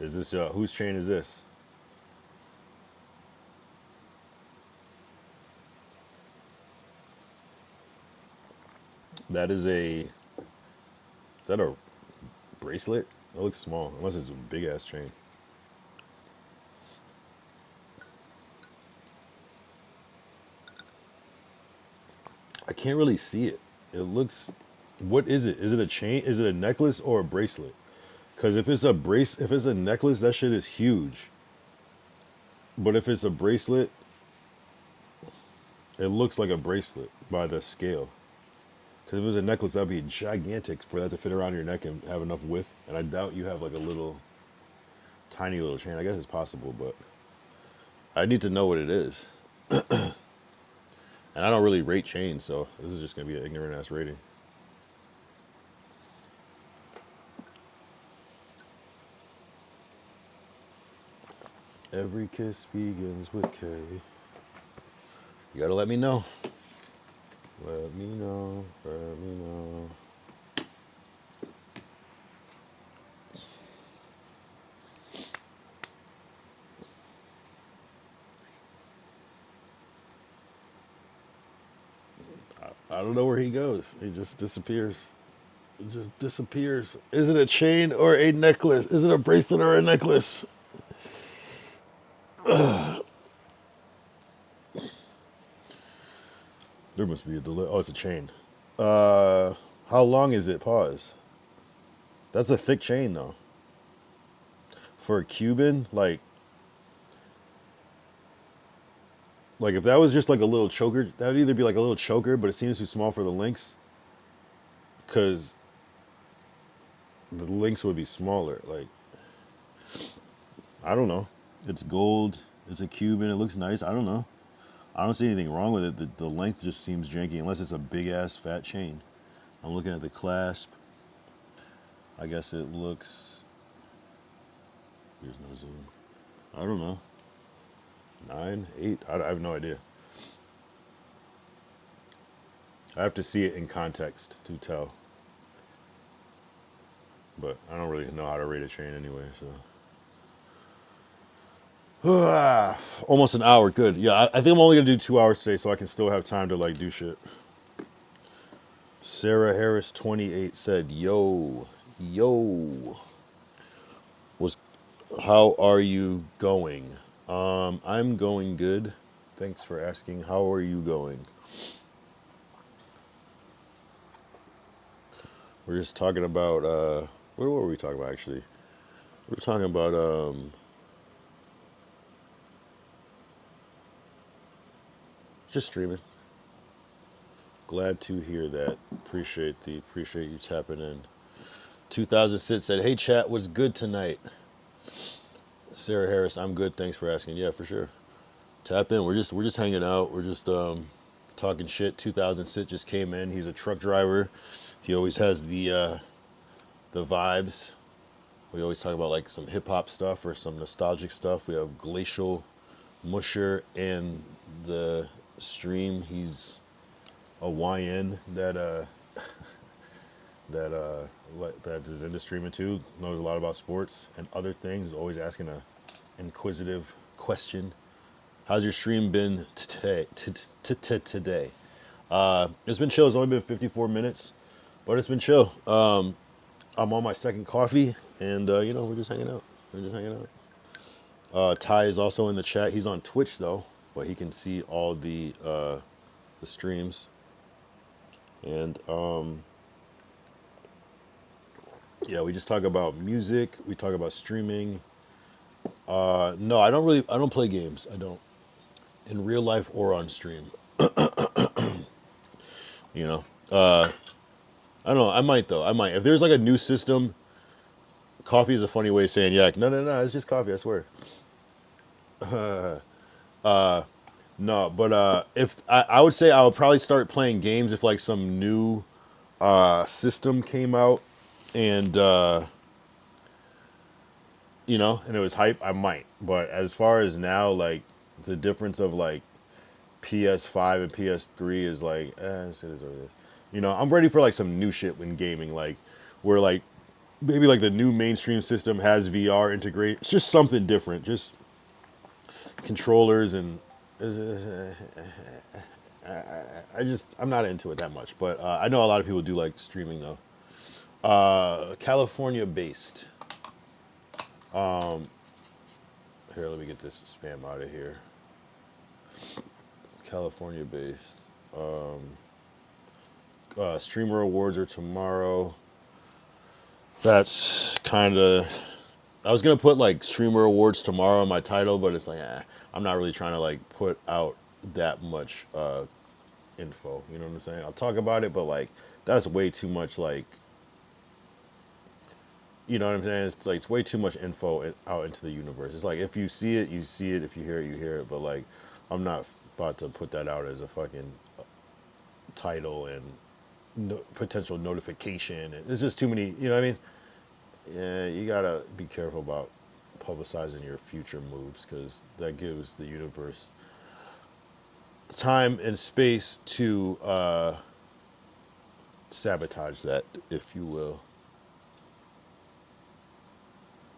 A: is this, whose chain is this? That is is that a bracelet? It looks small, unless it's a big ass chain. I can't really see it. It looks, what is it? Is it a chain? Is it a necklace or a bracelet? Because if it's a necklace, that shit is huge. But if it's a bracelet, it looks like a bracelet by the scale. Because if it was a necklace, that'd be gigantic for that to fit around your neck and have enough width. And I doubt you have like a little, tiny little chain. I guess it's possible, but I need to know what it is. And I don't really rate chains, so this is just going to be an ignorant ass rating. Every kiss begins with K. You gotta let me know. Let me know. Let me know. I don't know where he goes. He just disappears. It just disappears. Is it a chain or a necklace? Is it a bracelet or a necklace? There must be a delay. Oh, it's a chain. How long is it? Pause. That's a thick chain, though. For a Cuban, like if that was just like a little choker, that would either be like a little choker, but it seems too small for the links. Because the links would be smaller. Like, I don't know. It's gold. It's a Cuban. It looks nice. I don't know. I don't see anything wrong with it. The length just seems janky, unless it's a big-ass fat chain. I'm looking at the clasp. I guess it looks... There's no zoom. I don't know. 9, 8? I have no idea. I have to see it in context to tell. But I don't really know how to rate a chain anyway, so... Almost an hour, good. Yeah, I think I'm only gonna do 2 hours today, so I can still have time to like do shit. Sarah Harris 28 said, "Yo, how are you going?" I'm going good. Thanks for asking. How are you going? We're just talking about what were we talking about actually? We're talking about just streaming. Glad to hear that. Appreciate you tapping in. 2006 said, "Hey chat, what's good tonight?" Sarah Harris, I'm good. Thanks for asking. Yeah, for sure. Tap in. We're just hanging out. We're just talking shit. 2000 Sit just came in. He's a truck driver. He always has the vibes. We always talk about like some hip hop stuff or some nostalgic stuff. We have Glacial, Musher, and the stream. He's a YN that that is into streaming too. Knows a lot about sports and other things. Always asking a inquisitive question. How's your stream been today? Today, it's been chill. It's only been 54 minutes, but it's been chill. I'm on my second coffee, and you know, we're just hanging out. We're just hanging out. Ty is also in the chat. He's on Twitch though, but he can see all the streams. And yeah, we just talk about music. We talk about streaming. No, I don't play games. I don't. In real life or on stream. You know, I don't know. I might though. I might. If there's like a new system, coffee is a funny way of saying yak. No, it's just coffee. I swear. No, but if I would say I would probably start playing games if like some new system came out and you know, and it was hype. I might. But as far as now, like. The difference of like PS5 and PS3 is like, it is what it is. You know, I'm ready for like some new shit when gaming, like where like maybe like the new mainstream system has VR integrated. It's just something different, just controllers and I'm not into it that much. But I know a lot of people do like streaming though. California based. Here, let me get this spam out of here. California based. Streamer awards are tomorrow. That's kind of. I was gonna put like streamer awards tomorrow in my title, but it's like, I'm not really trying to like put out that much info. You know what I'm saying? I'll talk about it, but like that's way too much. Like, you know what I'm saying? It's like it's way too much info out into the universe. It's like if you see it, you see it. If you hear it, you hear it. But like, I'm not about to put that out as a fucking title and potential notification. It's just too many. You know what I mean? Yeah, you gotta be careful about publicizing your future moves because that gives the universe time and space to sabotage that, if you will.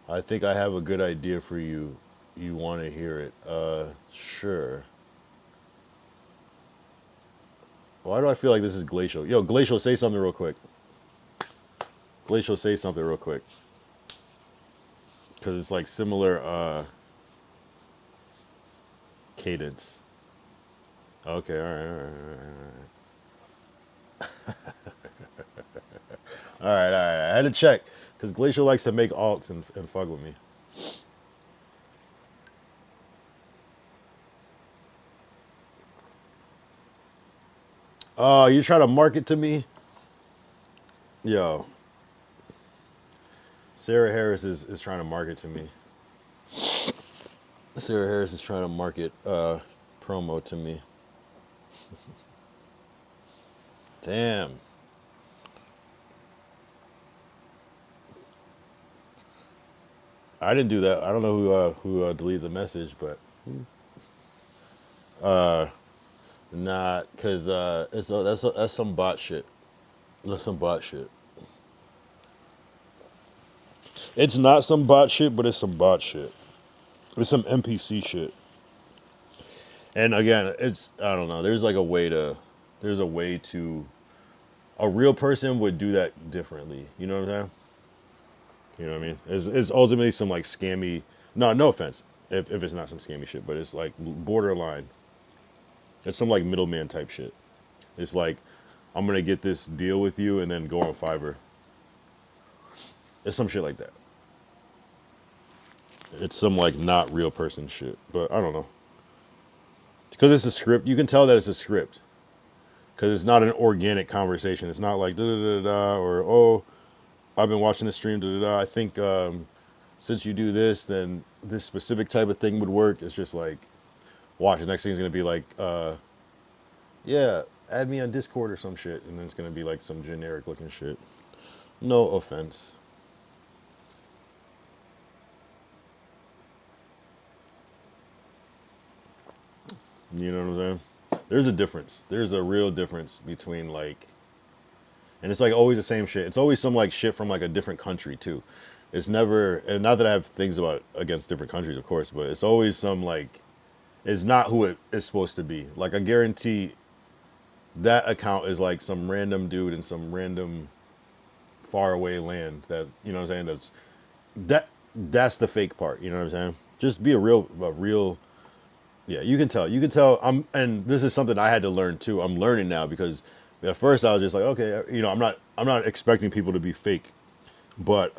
A: I think I have a good idea for you. You want to hear it? Sure. Why do I feel like this is Glacial? Yo, Glacial, say something real quick. Glacial, say something real quick. Because it's like similar cadence. Okay, all right. All right. I had to check. Because Glacial likes to make alts and fuck with me. Oh, you try to market to me? Yo. Sarah Harris is trying to market to me. Sarah Harris is trying to market promo to me. Damn. I didn't do that. I don't know who deleted the message, but not because that's some bot shit. That's some bot shit. It's not some bot shit, but it's some bot shit. It's some NPC shit. And again, it's I don't know. There's a way to. A real person would do that differently. You know what I'm saying? You know what I mean? It's ultimately some like scammy. No offense if it's not some scammy shit, but it's like borderline. It's some like middleman type shit. It's like I'm gonna get this deal with you and then go on Fiverr. It's some shit like that. It's some like not real person shit, but I don't know. Because it's a script, you can tell that it's a script. Because it's not an organic conversation. It's not like da da da da or oh, I've been watching the stream da da da. I think since you do this, then this specific type of thing would work. It's just like Watch, the next thing's gonna be like, yeah, add me on Discord or some shit, and then it's gonna be like some generic looking shit. No offense. You know what I'm saying? There's a difference. There's a real difference between like, and it's like always the same shit. It's always some like shit from like a different country too. It's never, and not that I have things about against different countries, of course, but it's always some like, it's not who it is supposed to be. Like I guarantee that account is like some random dude in some random faraway land that, you know what I'm saying, that's the fake part, you know what I'm saying? Just be a real yeah, you can tell. You can tell and this is something I had to learn too. I'm learning now because at first I was just like, okay, you know, I'm not expecting people to be fake. But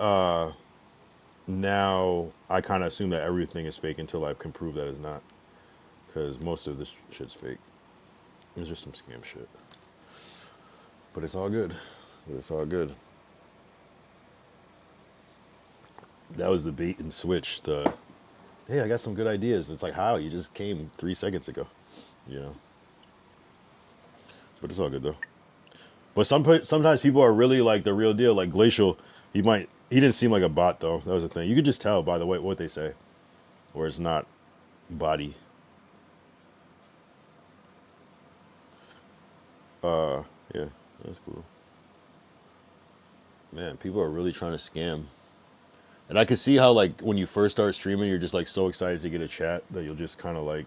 A: now I kind of assume that everything is fake until I can prove that it's not. Because most of this shit's fake. It's just some scam shit. But it's all good. It's all good. That was the bait and switch. The, hey, I got some good ideas. It's like, how? You just came 3 seconds ago. You know? But it's all good, though. But sometimes people are really like the real deal. Like Glacial, he didn't seem like a bot, though. That was the thing. You could just tell by the way what they say. Or it's not body. Yeah, that's cool. Man, people are really trying to scam. And I can see how, like, when you first start streaming, you're just, like, so excited to get a chat that you'll just kind of, like,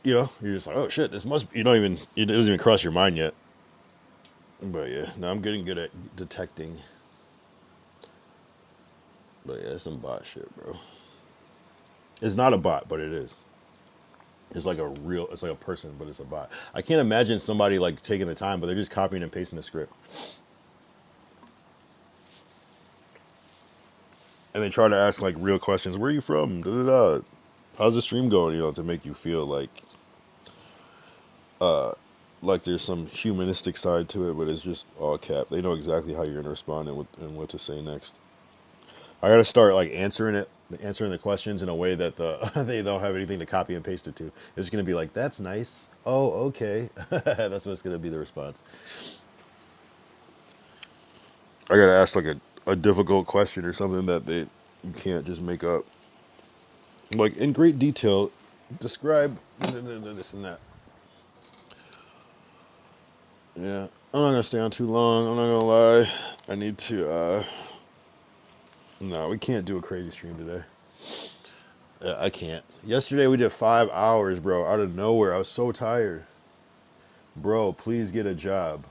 A: you know, you're just like, oh, shit, this must be, it doesn't even cross your mind yet. But, yeah, now I'm getting good at detecting. But, yeah, it's some bot shit, bro. It's not a bot, but it is. It's like it's like a person, but it's a bot. I can't imagine somebody like taking the time, but they're just copying and pasting the script. And they try to ask like real questions. Where are you from? Da, da, da. How's the stream going? You know, to make you feel like there's some humanistic side to it, but it's just all cap. They know exactly how you're gonna respond and what to say next. I gotta start like answering the questions in a way that they don't have anything to copy and paste it to. It's gonna be like, that's nice. Oh, okay. That's what's gonna be the response. I gotta ask like a difficult question or something that you can't just make up. Like in great detail, describe this and that. Yeah, I'm not gonna stay on too long. I'm not gonna lie. I need to. No, we can't do a crazy stream today. I can't. Yesterday we did 5 hours, bro, out of nowhere. I was so tired. Bro, please get a job.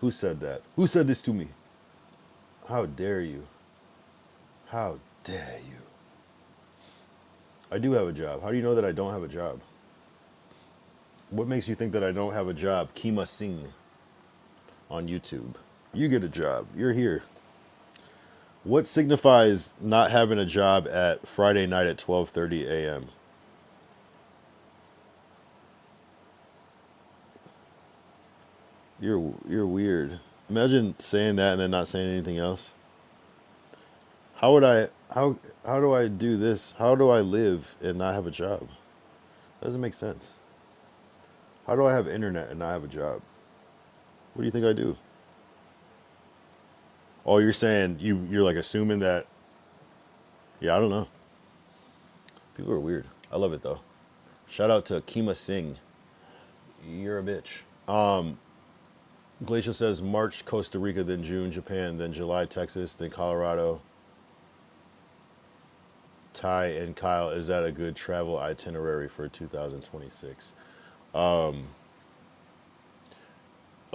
A: Who said that? Who said this to me? How dare you? How dare you? I do have a job. How do you know that I don't have a job? What makes you think that I don't have a job? Kima Singh on YouTube. You get a job. You're here. What signifies not having a job at Friday night at 12:30 a.m.? You're weird. Imagine saying that and then not saying anything else. How do I do this? How do I live and not have a job? That doesn't make sense. How do I have internet and not have a job? What do you think I do? Oh, you're saying you're like assuming that. Yeah, I don't know. People are weird. I love it though. Shout out to Kima Singh. You're a bitch. Glacial says March Costa Rica, then June Japan, then July Texas, then Colorado. Ty and Kyle, is that a good travel itinerary for 2026? Of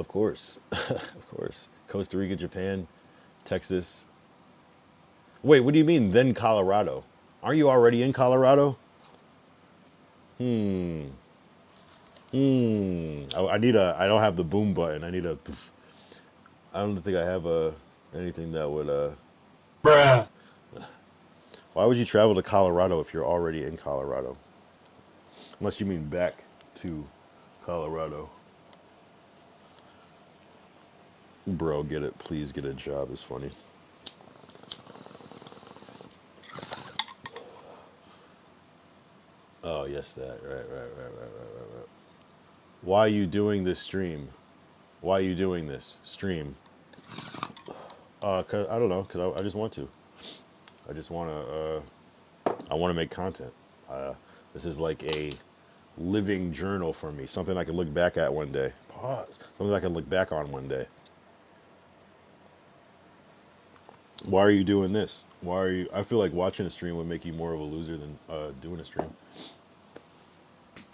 A: course. Of course. Costa Rica, Japan, Texas. Wait, what do you mean then Colorado? Aren't you already in Colorado? I don't have the boom button. I don't think I have anything that would
F: Bruh.
A: Why would you travel to Colorado if you're already in Colorado? Unless you mean back to Colorado. Bro, get it. Please get a job is funny. Oh, yes, that. Right. Why are you doing this stream? Why are you doing this stream? Cause I don't know. Cause I just want to. I just want to. I want to make content. This is like a living journal for me. Something I can look back at one day. Pause. Something I can look back on one day. Why are you doing this? Why are you? I feel like watching a stream would make you more of a loser than doing a stream.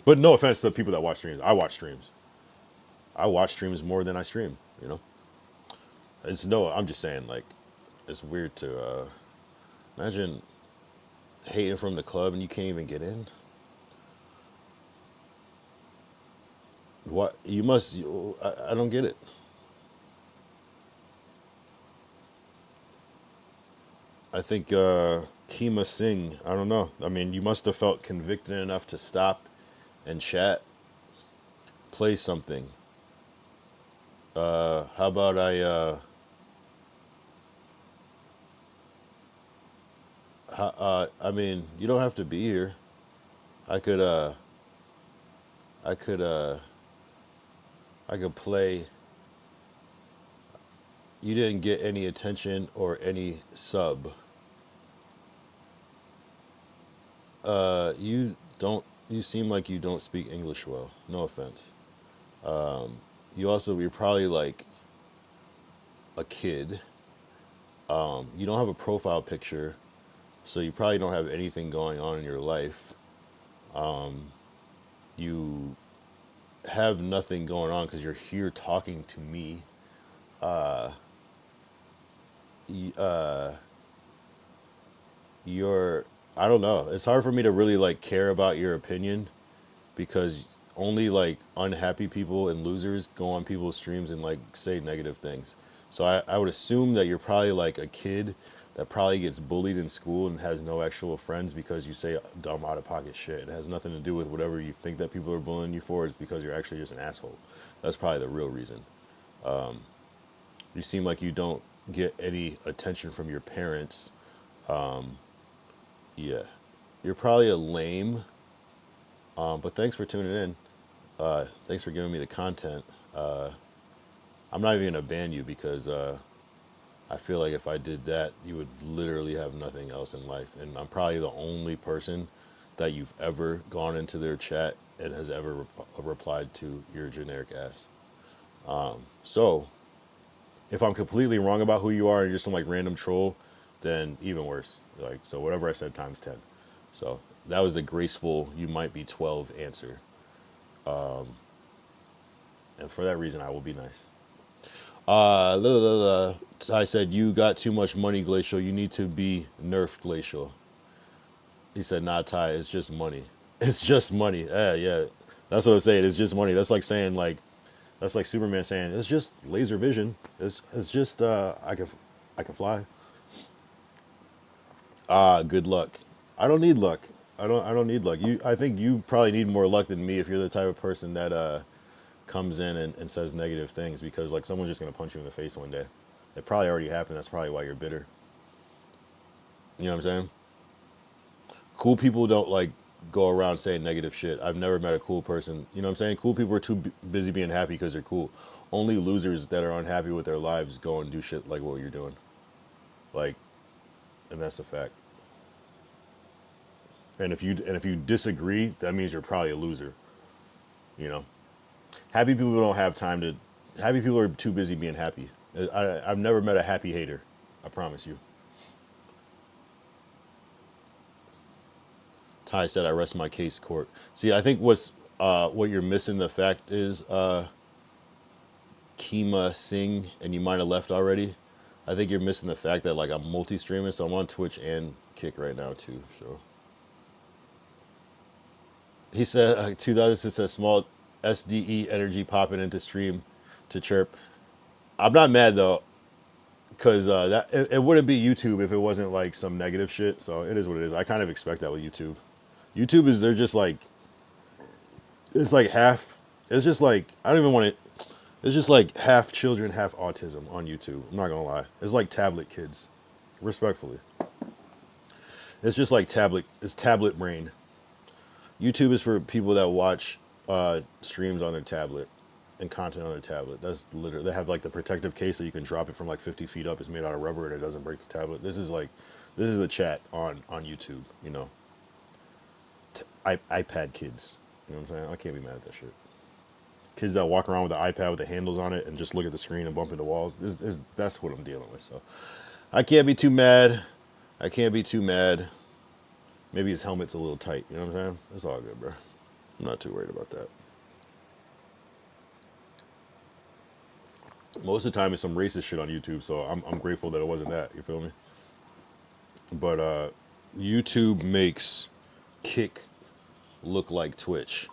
A: But no offense to the people that watch streams. I watch streams. I watch streams more than I stream. You know. It's no. I'm just saying. Like, it's weird to imagine hating from the club and you can't even get in. What you must? I don't get it. I think Kima Singh, I don't know. I mean, you must have felt convicted enough to stop and chat, play something. How about I mean, you don't have to be here. I could play. You didn't get any attention or any sub. You seem like you don't speak English well. No offense. You're probably like a kid. You don't have a profile picture, so you probably don't have anything going on in your life. You have nothing going on because you're here talking to me. You're I don't know. It's hard for me to really like care about your opinion because only like unhappy people and losers go on people's streams and like say negative things. So I would assume that you're probably like a kid that probably gets bullied in school and has no actual friends because you say dumb out of pocket shit. It has nothing to do with whatever you think that people are bullying you for. It's because you're actually just an asshole. That's probably the real reason. You seem like you don't get any attention from your parents. Yeah, you're probably a lame, but thanks for tuning in. Thanks for giving me the content. I'm not even gonna ban you because I feel like if I did that, you would literally have nothing else in life. And I'm probably the only person that you've ever gone into their chat and has ever replied to your generic ass. So if I'm completely wrong about who you are and you're just some like random troll, then even worse. Like, so whatever I said times 10. So that was a graceful, you might be 12 answer. And for that reason, I will be nice. I said, you got too much money, Glacial. You need to be nerfed, Glacial. He said, nah, Ty, it's just money. It's just money. Yeah. That's what I'm saying. It's just money. That's like saying, like, that's like Superman saying, it's just laser vision. It's just, I can fly. Good luck. I don't need luck. I don't need luck. I think you probably need more luck than me if you're the type of person that comes in and says negative things because like someone's just gonna punch you in the face one day. It probably already happened. That's probably why you're bitter. You know what I'm saying? Cool people don't like go around saying negative shit. I've never met a cool person. You know what I'm saying? Cool people are too busy being happy because they're cool. Only losers that are unhappy with their lives go and do shit like what you're doing. Like, and that's a fact. And if you disagree, that means you're probably a loser. You know, happy people don't have time to. Happy people are too busy being happy. I've never met a happy hater. I promise you. Ty said, "I rest my case, court." See, I think what you're missing the fact is Kima Singh, and you might have left already. I think you're missing the fact that like I'm multi-streaming, so I'm on Twitch and Kick right now too. So. He said, 2006 a small SDE energy popping into stream to chirp. I'm not mad though, because it wouldn't be YouTube if it wasn't like some negative shit. So it is what it is. I kind of expect that with YouTube. YouTube is they're just like, it's like half. It's just like I don't even want it. It's just like half children, half autism on YouTube. I'm not gonna lie. It's like tablet kids, respectfully. It's just like tablet. It's tablet brain. YouTube is for people that watch streams on their tablet and content on their tablet. That's literally, they have like the protective case that you can drop it from like 50 feet up. It's made out of rubber and it doesn't break the tablet. This is the chat on YouTube, you know. iPad kids, you know what I'm saying? I can't be mad at that shit. Kids that walk around with the iPad with the handles on it and just look at the screen and bump into walls. That's what I'm dealing with. So I can't be too mad. I can't be too mad. Maybe his helmet's a little tight. You know what I'm saying? It's all good, bro. I'm not too worried about that. Most of the time it's some racist shit on YouTube, so I'm grateful that it wasn't that. You feel me? But YouTube makes Kick look like Twitch.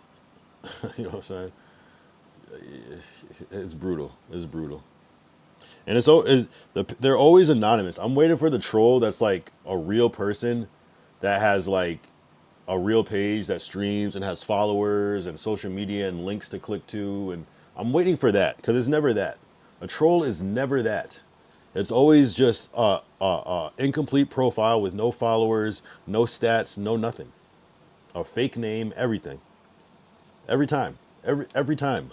A: You know what I'm saying? It's brutal. It's brutal. And they're always anonymous. I'm waiting for the troll that's like a real person that has like a real page that streams and has followers and social media and links to click to. And I'm waiting for that because it's never that. A troll is never that. It's always just a incomplete profile with no followers, no stats, no nothing. A fake name, everything. Every time. Every time.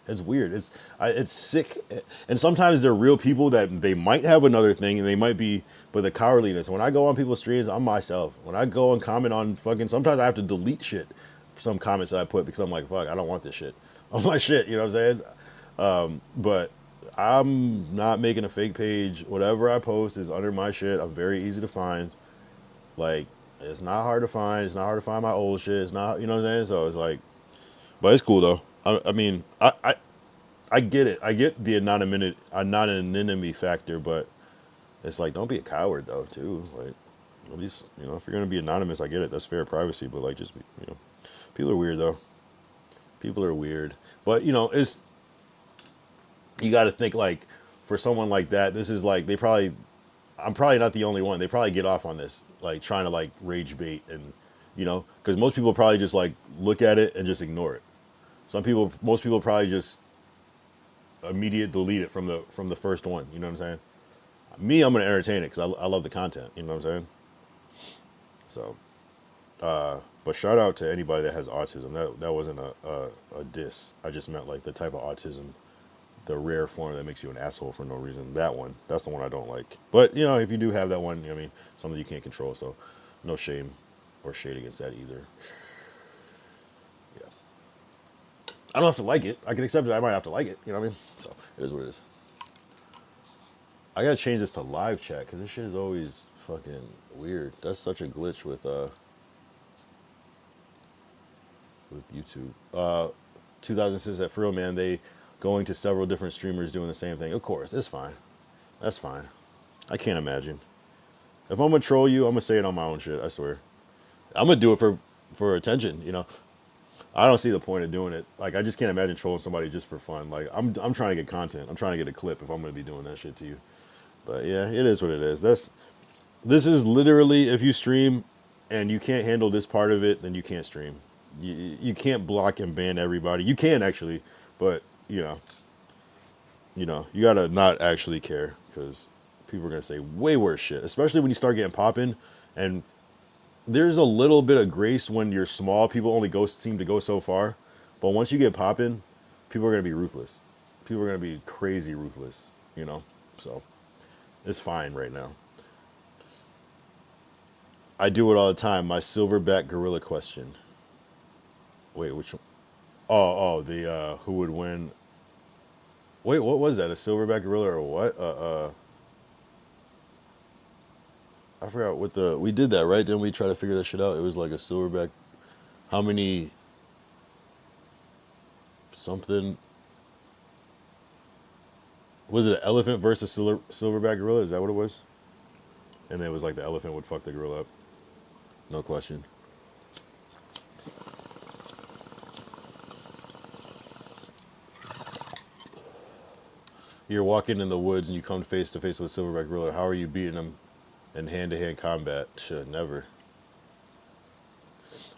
A: It's weird. It's sick. And sometimes they're real people that they might have another thing and they might be, but the cowardliness. When I go on people's streams, I'm myself. When I go and comment on fucking, sometimes I have to delete shit for some comments that I put because I'm like, fuck, I don't want this shit on my shit. You know what I'm saying? But I'm not making a fake page. Whatever I post is under my shit. I'm very easy to find. Like, it's not hard to find. It's not hard to find my old shit. It's not, you know what I'm saying? So it's like, but it's cool though. I mean, I get it. I get the anonymity factor, but it's like, don't be a coward though, too. Like, at least, you know, if you're gonna be anonymous, I get it. That's fair privacy, but like, just be, you know, people are weird though. People are weird, but you know, you got to think like, for someone like that, this is like I'm probably not the only one. They probably get off on this, like trying to like rage bait and, you know, because most people probably just like look at it and just ignore it. Most people probably just immediate delete it from the first one. You know what I'm saying? Me, I'm gonna entertain it because I love the content. You know what I'm saying? So, but shout out to anybody that has autism. That wasn't a diss. I just meant like the type of autism, the rare form that makes you an asshole for no reason. That's the one I don't like. But you know, if you do have that one, I mean, something you can't control. So, no shame or shade against that either. I don't have to like it. I can accept it. I might have to like it. You know what I mean? So it is what it is. I gotta change this to live chat because this shit is always fucking weird. That's such a glitch with YouTube. 2006 at Frill, man, they going to several different streamers doing the same thing. Of course, it's fine. That's fine. I can't imagine. If I'm gonna troll you, I'm gonna say it on my own shit. I swear. I'm gonna do it for attention. You know. I don't see the point of doing it. Like, I just can't imagine trolling somebody just for fun. Like, I'm trying to get content. I'm trying to get a clip if I'm going to be doing that shit to you. But yeah, it is what it is. This is literally, if you stream and you can't handle this part of it, then you can't stream. You can't block and ban everybody. You can actually, but you got to not actually care because people are going to say way worse shit, especially when you start getting popping. And there's a little bit of grace when you're small. People only seem to go so far. But once you get popping, people are going to be ruthless. People are going to be crazy ruthless, you know? So it's fine right now. I do it all the time. My silverback gorilla question. Wait, which one? Oh, the who would win? Wait, what was that? A silverback gorilla or what? I forgot what we did that, right? Didn't we try to figure that shit out? It was like a silverback. How many? Something. Was it an elephant versus silverback gorilla? Is that what it was? And then it was like the elephant would fuck the gorilla up. No question. You're walking in the woods and you come face to face with a silverback gorilla. How are you beating them in hand-to-hand combat? Shit, never.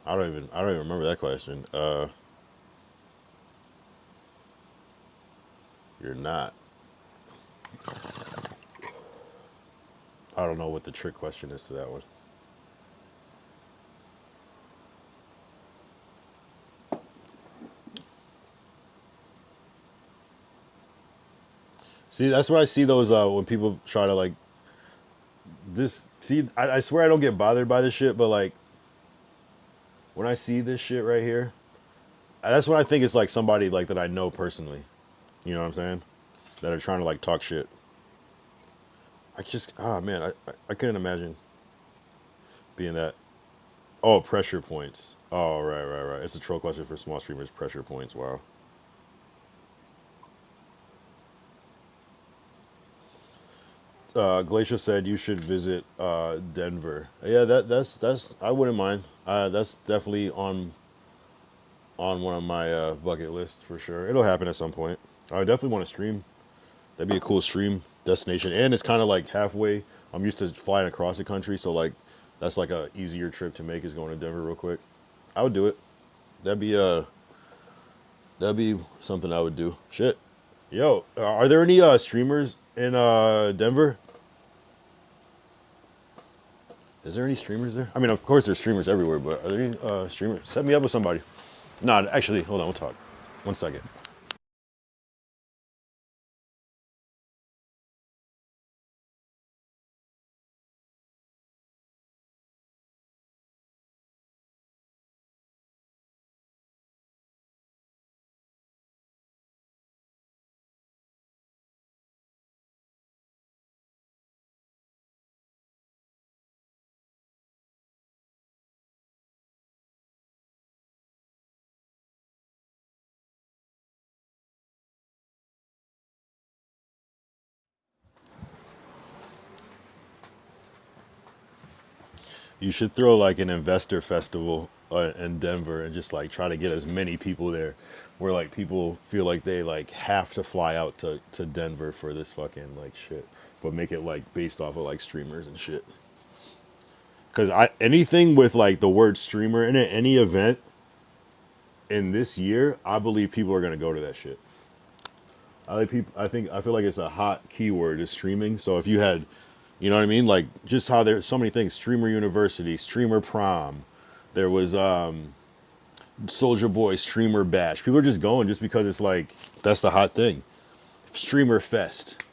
A: I don't even remember that question. You're not. I don't know what the trick question is to that one. See, that's where I see those when people try to like this. See, I swear I don't get bothered by this shit, but like when I see this shit right here, that's what I think it's like somebody like that I know personally. You know what I'm saying? That are trying to like talk shit. I just, man, I couldn't imagine being that. Oh, pressure points. Oh, right. It's a troll question for small streamers. Pressure points. Wow. Glacial said you should visit Denver. Yeah, that's I wouldn't mind. That's definitely on one of my bucket lists for sure. It'll happen at some point. I definitely want to stream. That'd be a cool stream destination, and it's kind of like halfway. I'm used to flying across the country, so like that's like a easier trip to make is going to Denver real quick. I would do it. That'd be something I would do. Shit. Yo, are there any streamers in Denver? Is there any streamers there? I mean, of course there's streamers everywhere, but are there any streamers? Set me up with somebody. Nah, actually, hold on, we'll talk. 1 second. You should throw like an investor festival in Denver and just like try to get as many people there, where like people feel like they like have to fly out to Denver for this fucking like shit, but make it like based off of like streamers and shit. Cause anything with like the word streamer in it, any event in this year, I believe people are gonna go to that shit. I feel like it's a hot keyword is streaming. So if you had, you know what I mean? Like just how there's so many things, streamer university, streamer prom. There was Soldier Boy, streamer bash. People are just going just because it's like, that's the hot thing. Streamer fest,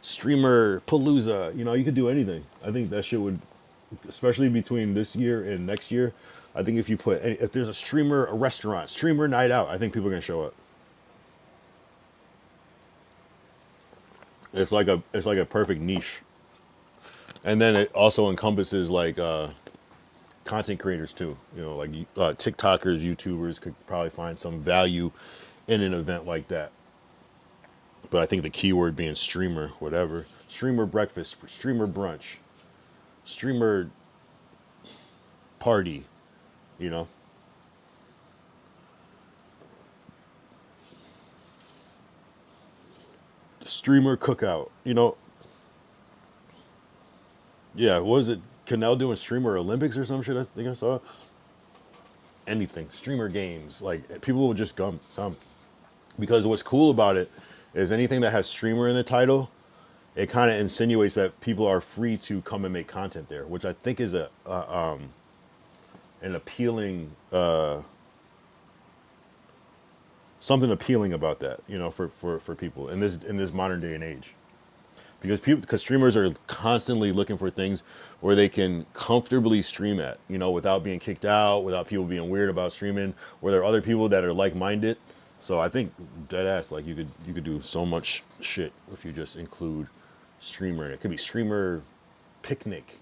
A: streamer palooza, you know, you could do anything. I think that shit would, especially between this year and next year. I think if you put, if there's a streamer, a restaurant, streamer night out, I think people are gonna show up. It's like a perfect niche. And then it also encompasses like content creators too. You know, like TikTokers, YouTubers could probably find some value in an event like that. But I think the keyword being streamer, whatever. Streamer breakfast, streamer brunch, streamer party, you know. Streamer cookout, you know. Yeah, what was it? Canelo doing streamer Olympics or some shit? I think I saw. Anything, streamer games, like people will just come, because what's cool about it is anything that has streamer in the title, it kind of insinuates that people are free to come and make content there, which I think is an appealing, something appealing about that, you know, for people in this modern day and age. Because streamers are constantly looking for things where they can comfortably stream at, you know, without being kicked out, without people being weird about streaming, where there are other people that are like-minded. So I think dead ass, like you could do so much shit if you just include streamer. It could be streamer picnic,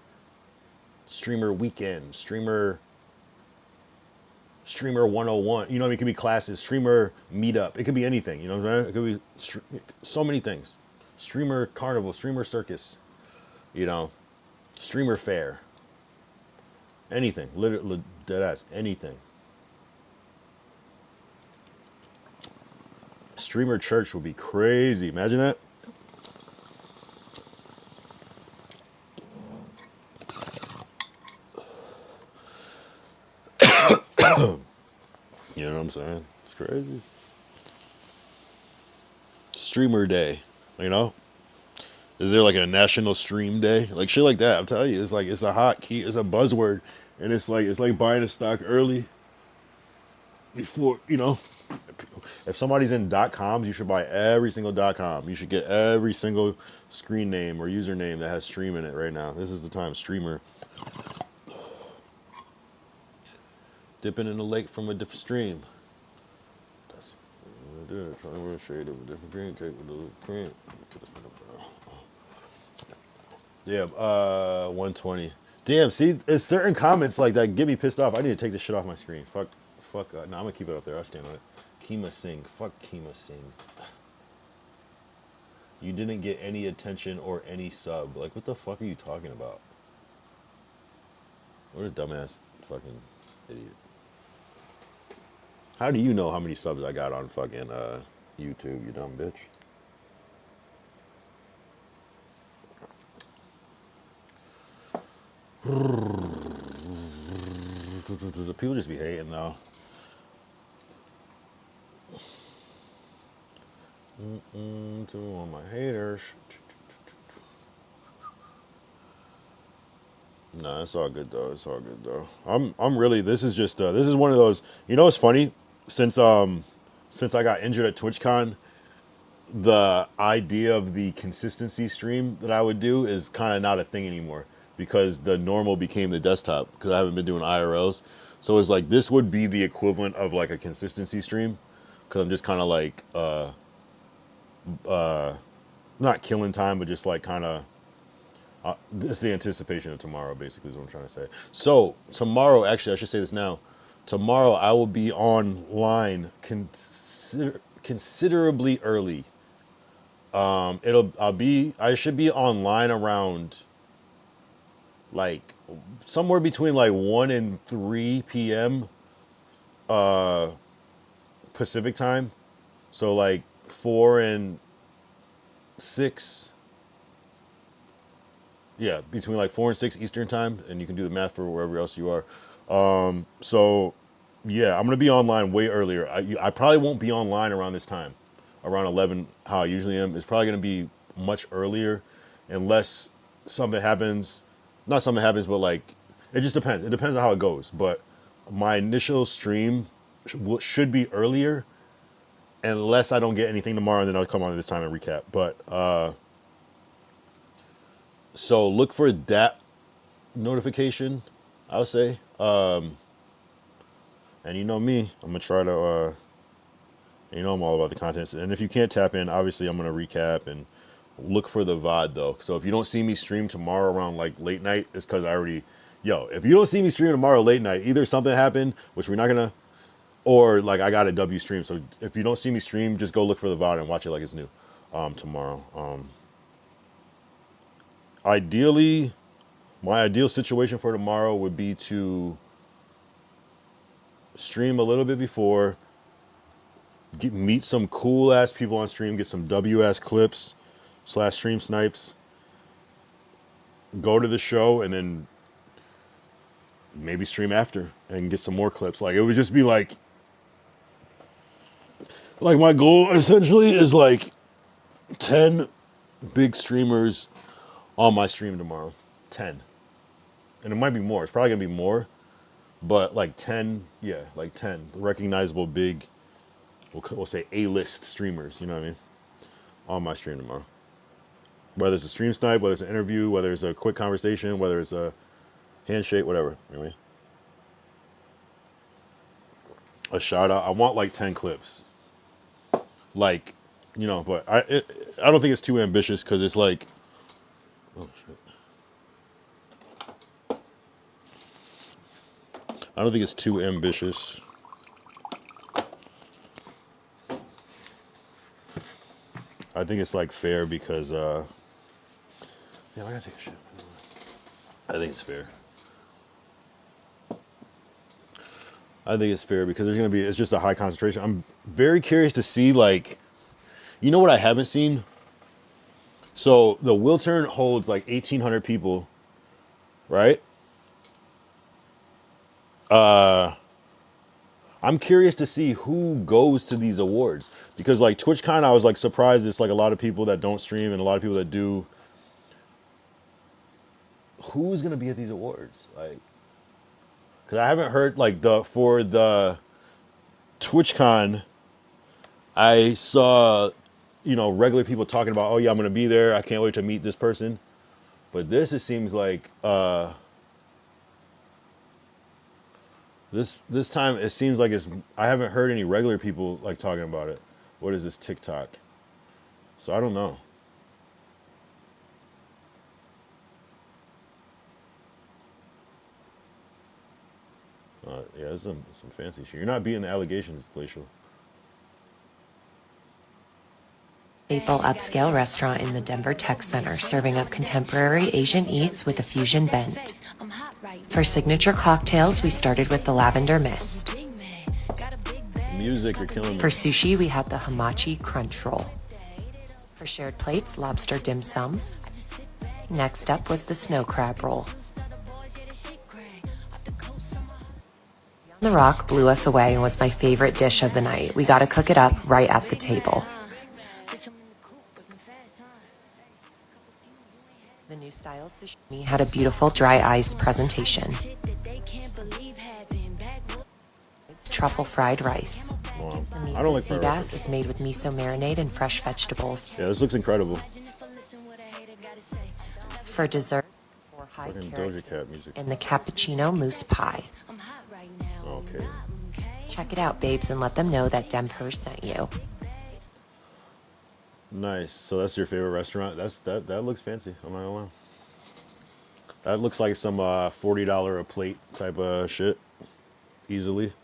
A: streamer weekend, streamer 101. You know what I mean? It could be classes, streamer meetup. It could be anything. You know what I'm saying? It could be so many things. Streamer carnival, streamer circus, you know, streamer fair, anything, literally dead ass, anything. Streamer church would be crazy. Imagine that. You know what I'm saying? It's crazy. Streamer day. You know, is there like a national stream day, like shit like that? I'm telling you, it's like it's a hot key, it's a buzzword, and it's like buying a stock early before, you know, If somebody's in .coms, you should buy every single .com. You should get every single screen name or username that has stream in it right now. This is the time. Streamer. Dipping in the lake from a different stream. That's what I did. Trying to wear a shade of a different green cake with a little print. Yeah, 120. Damn, see, it's certain comments like that get me pissed off. I need to take this shit off my screen. Fuck. No, I'm gonna keep it up there. I'll stand on it. Kima Singh. Fuck Kima Singh. You didn't get any attention or any sub. Like, what the fuck are you talking about? What a dumbass fucking idiot. How do you know how many subs I got on fucking YouTube, you dumb bitch? People just be hating though. To all my haters. Nah, it's all good though. It's all good though. I'm really. This is just. This is one of those. You know, it's funny. Since I got injured at TwitchCon, the idea of the consistency stream that I would do is kind of not a thing anymore because the normal became the desktop because I haven't been doing IRLs. So it's like this would be the equivalent of like a consistency stream because I'm just kind of like not killing time, but just like kind of it's the anticipation of tomorrow, basically, is what I'm trying to say. So tomorrow, actually, I should say this now. Tomorrow, I will be online considerably early. I should be online around like somewhere between like 1 and 3 p.m. Pacific time. So like 4 and 6. Yeah, between like 4 and 6 Eastern time, and you can do the math for wherever else you are. So yeah, I'm gonna be online way earlier. I probably won't be online around this time, around 11, how I usually am. It's probably gonna be much earlier, unless something happens. Not something happens, but like it just depends. It depends on how it goes. But my initial stream should be earlier, unless I don't get anything tomorrow, and then I'll come on this time and recap. But so look for that notification, I would say. And you know me, I'm gonna try to, you know I'm all about the content. And if you can't tap in, obviously I'm gonna recap and look for the VOD though. So if you don't see me stream tomorrow around like late night, it's because I already, if you don't see me stream tomorrow late night, either something happened, which we're not gonna, or like I got a W stream. So if you don't see me stream, just go look for the VOD and watch it like it's new tomorrow. Ideally, my ideal situation for tomorrow would be to stream a little bit before, meet some cool ass people on stream, get some W ass clips / stream snipes, go to the show, and then maybe stream after and get some more clips. Like it would just be like my goal essentially is like 10 big streamers on my stream tomorrow. 10. And it might be more. It's probably gonna be more. But like 10, yeah, like 10 recognizable big, we'll say A-list streamers, you know what I mean? On my stream tomorrow. Whether it's a stream snipe, whether it's an interview, whether it's a quick conversation, whether it's a handshake, whatever, you know what I mean? A shout out. I want like 10 clips. Like, but I don't think it's too ambitious because it's like, oh shit. I don't think it's too ambitious. I think it's like fair because yeah, I gotta take a shit. I think it's fair. I think it's fair because it's just a high concentration. I'm very curious to see like, what I haven't seen? So the Wiltern holds like 1,800 people, right? I'm curious to see who goes to these awards because like TwitchCon, I was like surprised it's like a lot of people that don't stream and a lot of people that do. Who's gonna be at these awards? Like, because I haven't heard like for the TwitchCon I saw, you know, regular people talking about, oh yeah, I'm gonna be there. I can't wait to meet this person. But this, it seems like this time it seems like it's. I haven't heard any regular people like talking about it. What is this TikTok? So I don't know. Yeah, there's some fancy shit. You're not beating the allegations, Glacial.
I: Staple upscale restaurant in the Denver Tech Center, serving up contemporary Asian eats with a fusion bent. For signature cocktails, we started with the Lavender Mist.
A: Music, you're killing me.
I: For sushi, we had the Hamachi Crunch Roll. For shared plates, lobster dim sum. Next up was the Snow Crab Roll. The Rock blew us away and was my favorite dish of the night. We got to cook it up right at the table. The new style sashimi had a beautiful dry ice presentation. It's truffle fried rice.
A: Wow.
I: The
A: I don't
I: miso
A: like
I: sea
A: fried
I: bass
A: rice.
I: was made with miso marinade and fresh vegetables.
A: Yeah, this looks incredible.
I: For dessert, for high
A: Fucking
I: carrot
A: Doja Cat music.
I: and the cappuccino mousse pie.
A: Okay.
I: Check it out, babes, and let them know that Denver sent you.
A: Nice. So that's your favorite restaurant? That looks fancy. I'm not gonna lie. That looks like some $40 a plate type of shit. Easily.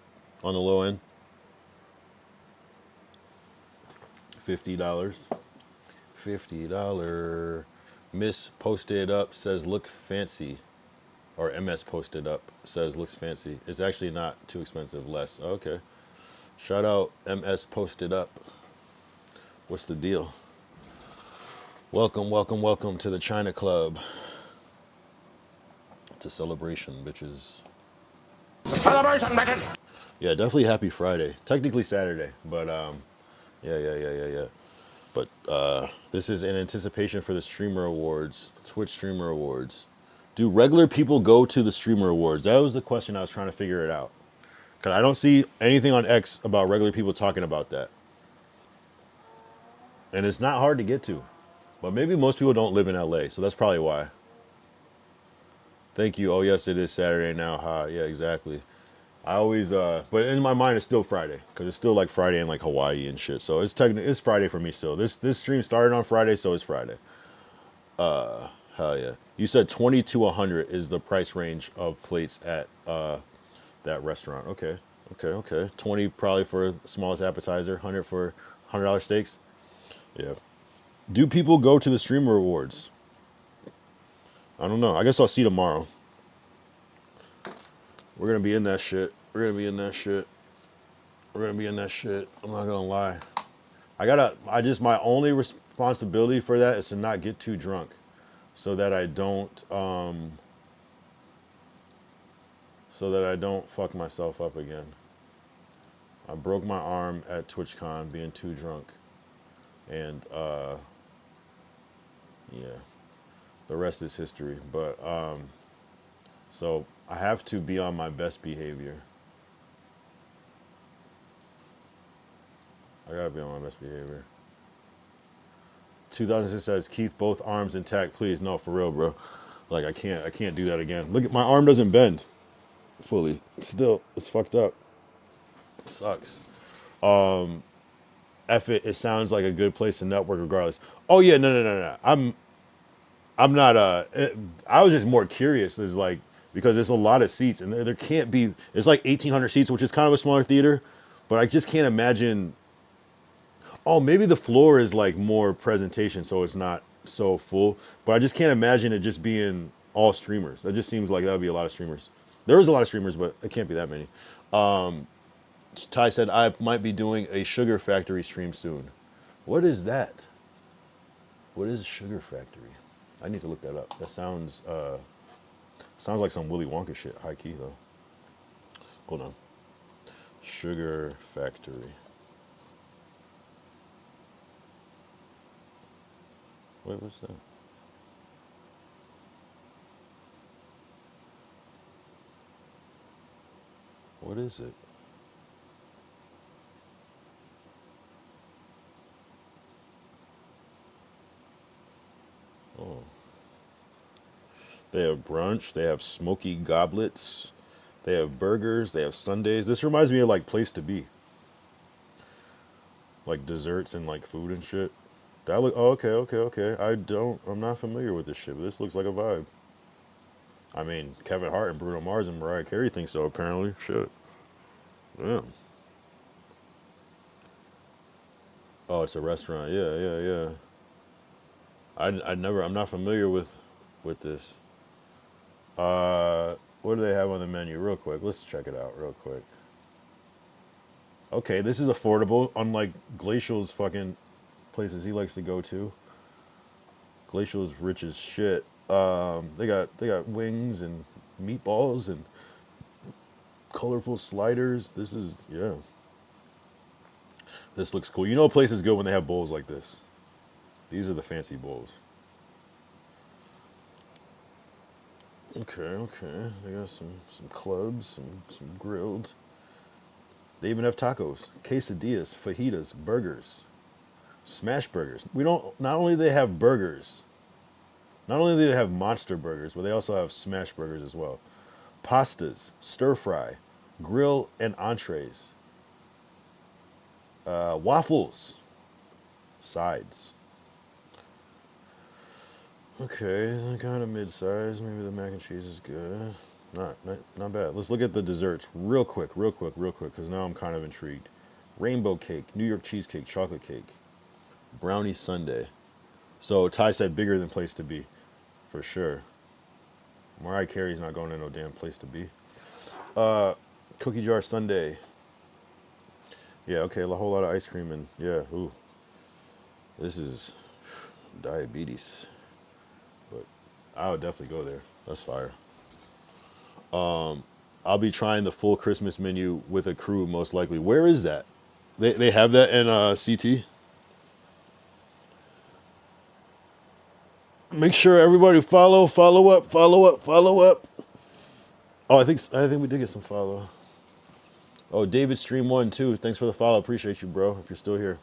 A: On the low end. $50. $50. Miss posted up says look fancy. Or MS posted up says looks fancy. It's actually not too expensive, less. Okay. Shout out MS posted up. What's the deal? Welcome, welcome, welcome to the China Club. It's a celebration, bitches.
F: Celebration, bitches.
A: Yeah, definitely happy Friday. Technically Saturday, but yeah. But this is in anticipation for the Streamer Awards, Twitch Streamer Awards. Do regular people go to the Streamer Awards? That was the question I was trying to figure it out. Because I don't see anything on X about regular people talking about that. And it's not hard to get to. But maybe most people don't live in LA, so that's probably why. Thank you. Oh, yes, it is Saturday now. Ha, yeah, exactly. I always, but in my mind, it's still Friday. Because it's still like Friday in like Hawaii and shit. So it's Friday for me still. This stream started on Friday, so it's Friday. Hell yeah. You said 20 to 100 is the price range of plates at that restaurant. Okay. 20 probably for smallest appetizer, 100 for $100 steaks. Yeah. Do people go to the Streamer Awards? I don't know. I guess I'll see tomorrow. We're going to be in that shit. I'm not going to lie. My only responsibility for that is to not get too drunk. So that I don't fuck myself up again. I broke my arm at TwitchCon being too drunk. And yeah. The rest is history. But so I have to be on my best behavior. I gotta be on my best behavior. 2006 says, Keith, both arms intact, please. No, for real, bro. Like I can't do that again. Look, my arm doesn't bend fully. Still, it's fucked up. It sucks. It sounds like a good place to network regardless. Oh yeah, no. I'm not I was just more curious, is like, because there's a lot of seats and there can't be, it's like 1,800 seats, which is kind of a smaller theater, but I just can't imagine. Oh, maybe the floor is like more presentation, so it's not so full. But I just can't imagine it just being all streamers. That just seems like that would be a lot of streamers. There is a lot of streamers, but it can't be that many. Ty said, I might be doing a Sugar Factory stream soon. What is that? What is Sugar Factory? I need to look that up. That sounds like some Willy Wonka shit. High key, though. Hold on. Sugar Factory. Wait, what's that? What is it? They have brunch. They have smoky goblets. They have burgers. They have sundaes. This reminds me of like Place to Be. Like desserts and like food and shit. That look. Oh, okay. I'm not familiar with this shit, but this looks like a vibe. I mean, Kevin Hart and Bruno Mars and Mariah Carey think so, apparently. Shit. Yeah. Oh, it's a restaurant. Yeah. I'm not familiar with this. What do they have on the menu? Real quick. Let's check it out real quick. Okay, this is affordable, unlike Glacial's fucking places he likes to go to. Glacial's rich as shit. They got wings and meatballs and colorful sliders. Yeah. This looks cool. You know a place is good when they have bowls like this. These are the fancy bowls. Okay. They got some clubs, some grilled. They even have tacos, quesadillas, fajitas, burgers, smash burgers. Not only do they have burgers, not only do they have monster burgers, but they also have smash burgers as well. Pastas, stir fry, grill and entrees. Waffles, sides. Okay, kind of mid-size. Maybe the mac and cheese is good. Not bad. Let's look at the desserts real quick, because now I'm kind of intrigued. Rainbow cake, New York cheesecake, chocolate cake, brownie sundae. So Ty said bigger than Place to Be, for sure. Mariah Carey's not going to no damn Place to Be. Cookie jar sundae. Yeah, okay, a whole lot of ice cream and yeah, ooh. This is diabetes. But I would definitely go there. That's fire. I'll be trying the full Christmas menu with a crew most likely. Where is that? They have that in CT? Make sure everybody follow up. Oh, I think we did get some follow. Oh, David Stream 1 too. Thanks for the follow. Appreciate you, bro, if you're still here.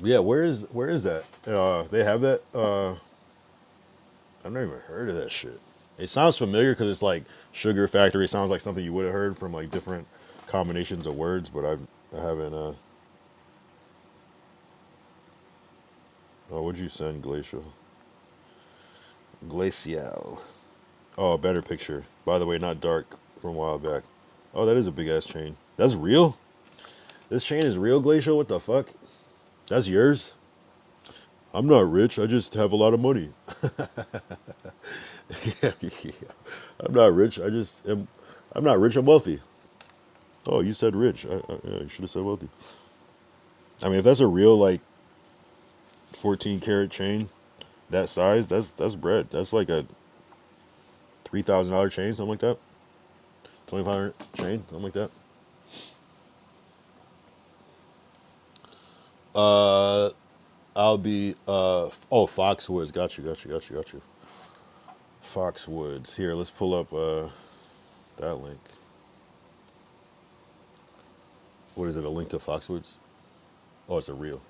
A: Yeah, where is that? They have that. I've never even heard of that shit. It sounds familiar because it's like Sugar Factory. It sounds like something you would have heard from like different combinations of words, but I haven't. Oh, what'd you send, Glacial? Glacial. Oh, a better picture. By the way, not dark from a while back. Oh, that is a big ass chain. That's real? This chain is real, Glacial? What the fuck? That's yours? I'm not rich. I just have a lot of money. Yeah. I'm not rich. I'm not rich. I'm wealthy. Oh, you said rich. Yeah, you should have said wealthy. I mean, if that's a real like 14 karat chain, that size, that's bread. That's like a $3,000 chain, something like that. 2,500 chain, something like that. I'll be oh, Foxwoods. Got you. Foxwoods. Here, let's pull up that link. What is it? A link to Foxwoods? Oh, it's a reel.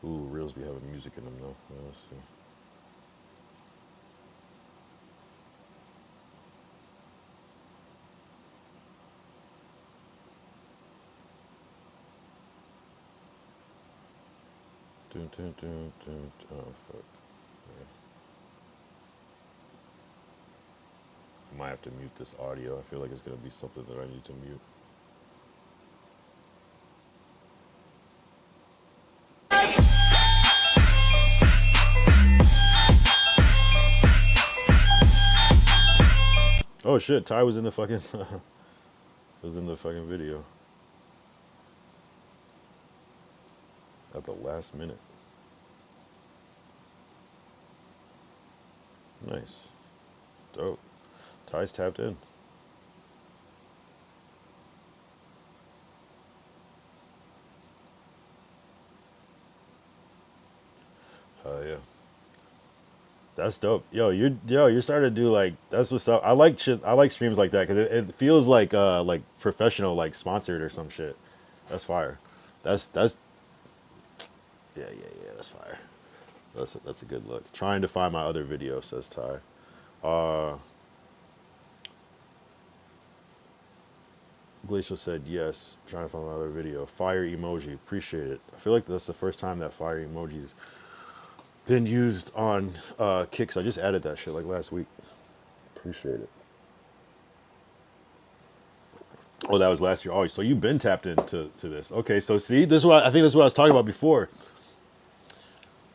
A: Ooh, reels be having music in them though. Yeah, let's see. Oh, fuck. Yeah. I might have to mute this audio. I feel like it's going to be something that I need to mute. Oh shit, Ty was in the fucking video. At the last minute. Nice. Dope. Ty's tapped in. Yeah. That's dope. You're starting to do like, that's what's up. I like shit. I like streams like that because it feels like professional, like sponsored or some shit. That's fire. That's Yeah, that's fire. That's a good look. Trying to find my other video, says Ty. Glacial said yes. Trying to find my other video. Fire emoji. Appreciate it. I feel like that's the first time that fire emoji's been used on kicks. I just added that shit like last week. Appreciate it. Oh, that was last year. Oh, so you've been tapped into this. Okay, so see, this is what I think this is what I was talking about before.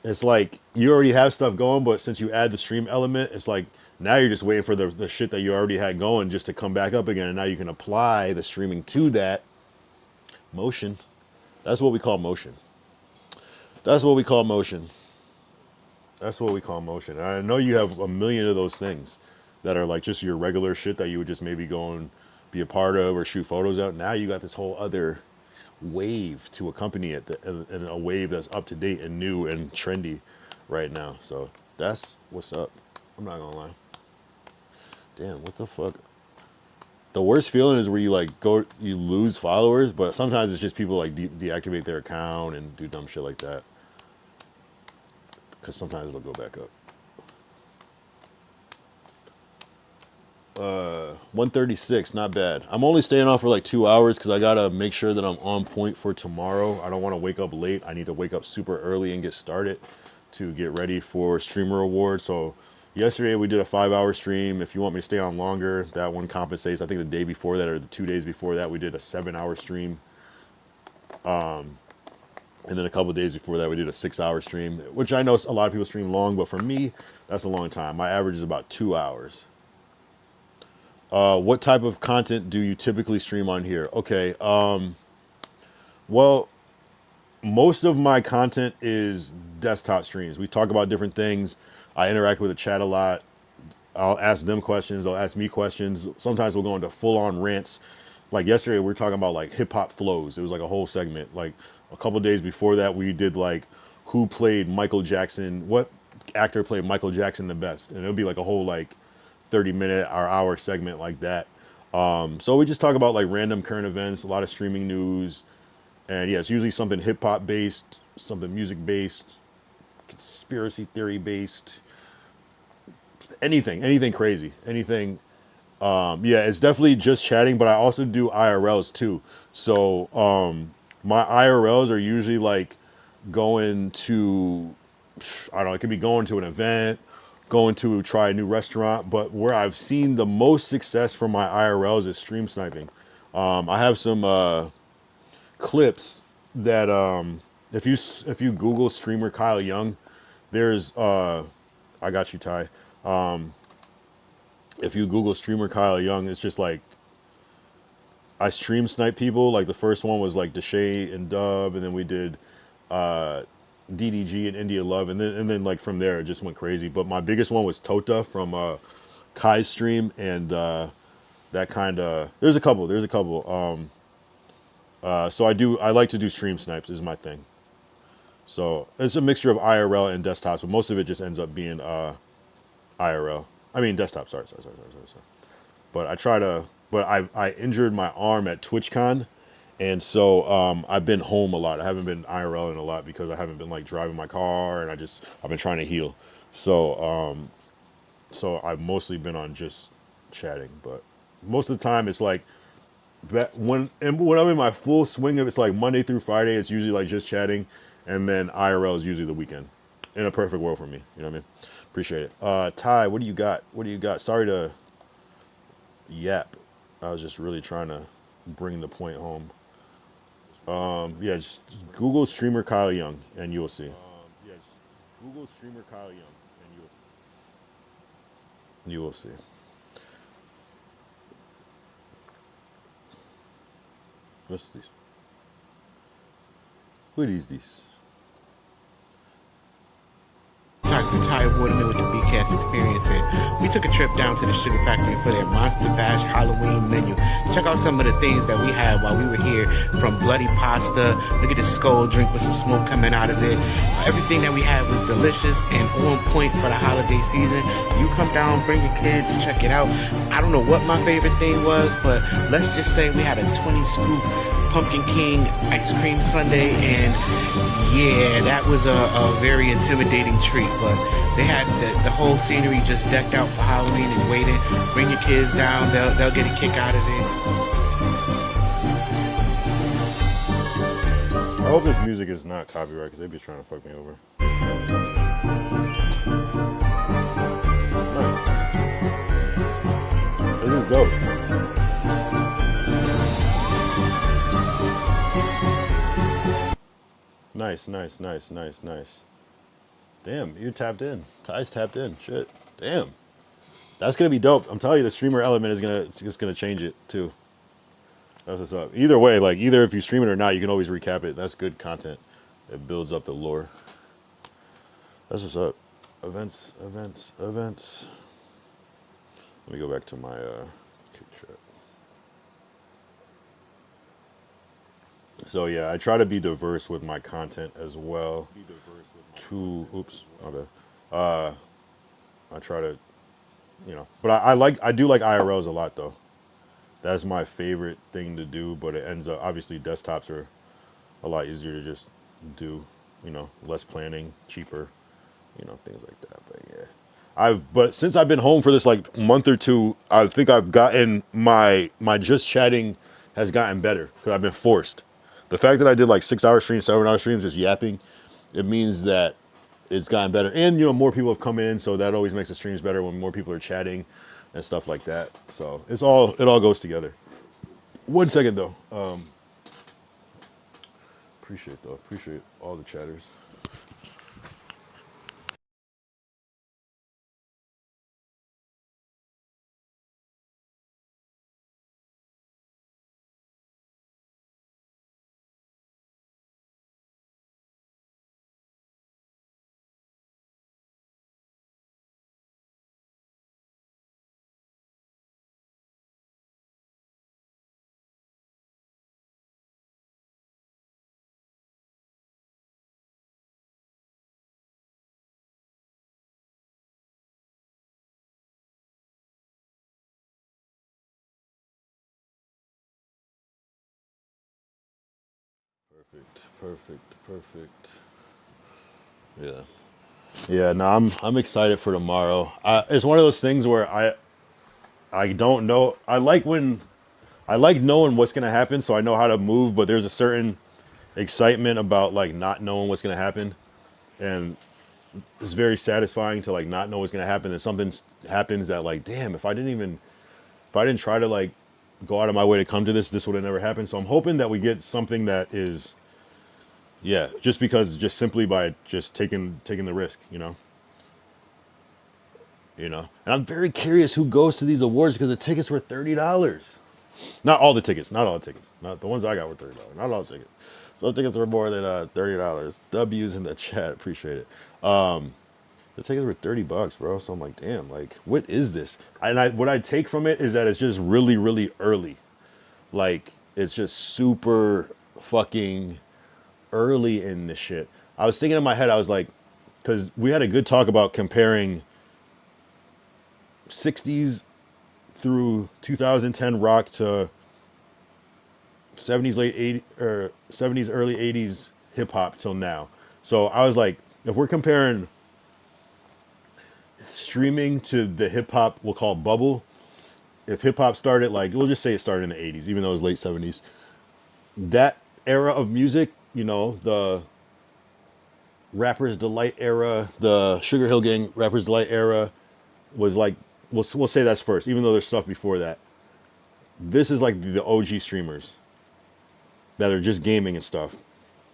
A: It's like you already have stuff going, but since you add the stream element, it's like now you're just waiting for the shit that you already had going just to come back up again. And now you can apply the streaming to that motion. That's what we call motion. That's what we call motion. That's what we call motion. And I know you have a million of those things that are like just your regular shit that you would just maybe go and be a part of or shoot photos out. Now you got this whole other wave to accompany it, and a wave that's up to date and new and trendy right now. So that's what's up. I'm not gonna lie. Damn, what the fuck? The worst feeling is where you like you lose followers, but sometimes it's just people like deactivate their account and do dumb shit like that. Because sometimes it'll go back up. 136, not bad. I'm only staying on for like 2 hours because I gotta make sure that I'm on point for tomorrow. I don't want to wake up late. I need to wake up super early and get started to get ready for streamer awards. So yesterday we did a 5-hour stream. If you want me to stay on longer, that one compensates. I think the day before that or the 2 days before that we did a 7-hour stream. And then a couple of days before that we did a 6-hour stream, which I know a lot of people stream long, but for me that's a long time. My average is about 2 hours. What type of content do you typically stream on here? Okay. Well, most of my content is desktop streams. We talk about different things. I interact with the chat a lot. I'll ask them questions. They'll ask me questions. Sometimes we'll go into full-on rants. Like yesterday, we were talking about like hip hop flows. It was like a whole segment. Like a couple of days before that, we did like who played Michael Jackson, what actor played Michael Jackson the best. And it'll be like a whole like 30-minute or hour segment like that. So we just talk about like random current events, a lot of streaming news. And yeah, it's usually something hip hop based, something music based, conspiracy theory based, anything crazy, anything. Yeah, it's definitely just chatting, but I also do IRLs too. So my IRLs are usually like going to, I don't know, it could be going to an event, going to try a new restaurant, but where I've seen the most success from my IRLs is stream sniping. I have some clips that if you Google streamer Kyle Young, there's I got you, Ty. If you Google streamer Kyle Young, it's just like I stream snipe people. Like the first one was like Deshay and Dub, and then we did DDG and India Love, and then like from there it just went crazy. But my biggest one was Tota from Kai's stream, and that kind of there's a couple. So I like to do stream snipes is my thing. So it's a mixture of IRL and desktops, but most of it just ends up being IRL. I mean desktop. Sorry. But I injured my arm at TwitchCon. And so I've been home a lot. I haven't been IRLing a lot because I haven't been like driving my car, and I've been trying to heal. So I've mostly been on just chatting, but most of the time it's like when I'm in my full swing of it's like Monday through Friday, it's usually like just chatting, and then IRL is usually the weekend. In a perfect world for me, you know what I mean? Appreciate it. Ty, what do you got? Sorry to yap. I was just really trying to bring the point home. Yeah, just Google streamer Kyle Young and you'll see. Google streamer Kyle Young and you will see. What's this? What is this?
J: The entire award with the BCast experience, and we took a trip down to the Sugar Factory for their Monster Bash Halloween menu. Check out some of the things that we had while we were here, from bloody pasta, look at the skull drink with some smoke coming out of it. Everything that we had was delicious and on point for the holiday season. You come down, bring your kids, check it out. I don't know what my favorite thing was, but let's just say we had a 20 scoop Pumpkin King ice cream sundae, and yeah, that was a very intimidating treat. But they had the whole scenery just decked out for Halloween and waiting. Bring your kids down; they'll get a kick out of it.
A: I hope this music is not copyright because they'd be trying to fuck me over. Nice. This is dope. Nice, nice, nice, nice, nice. Damn, you're tapped in. Ty's tapped in. Shit. Damn. That's gonna be dope. I'm telling you, the streamer element is gonna change it too. That's what's up. Either way, like either if you stream it or not, you can always recap it. That's good content. It builds up the lore. That's what's up. Events, events, events. Let me go back to my kick chat. So yeah, I try to be diverse with my content as well. Oops, my bad. I try to, you know, but I do like IRLs a lot though. That's my favorite thing to do, but it ends up, obviously desktops are a lot easier to just do, you know, less planning, cheaper, you know, things like that. But yeah, but since I've been home for this like month or two, I think I've gotten my just chatting has gotten better because I've been forced. The fact that I did like 6-hour streams, 7-hour streams, just yapping, it means that it's gotten better. And, you know, more people have come in, so that always makes the streams better when more people are chatting and stuff like that. So it all goes together. 1 second though. Appreciate all the chatters. Perfect. Yeah. No, I'm excited for tomorrow. It's one of those things where I don't know. I like knowing what's gonna happen, so I know how to move. But there's a certain excitement about like not knowing what's gonna happen, and it's very satisfying to like not know what's gonna happen. And something happens that like, damn, if I didn't try to like go out of my way to come to this would have never happened. So I'm hoping that we get something that is. Yeah, just simply by just taking the risk, you know. And I'm very curious who goes to these awards because the tickets were $30. Not all the tickets. Not the ones I got were $30. Not all the tickets. Some tickets were more than $30. W's in the chat, appreciate it. The tickets were $30, bro. So I'm like, damn, like, what is this? And what I take from it is that it's just really, really early. Like, it's just super fucking early in this shit. I was thinking in my head, I was like, because we had a good talk about comparing 60s through 2010 rock to 70s late 80s or 70s early 80s hip hop till now. So I was like, if we're comparing streaming to the hip hop we'll call bubble, if hip hop started like, we'll just say it started in the 80s, even though it was late 70s, that era of music, you know, the Rapper's Delight era, the Sugar Hill Gang Rapper's Delight era was like, we'll say that's first, even though there's stuff before that. This is like the OG streamers that are just gaming and stuff.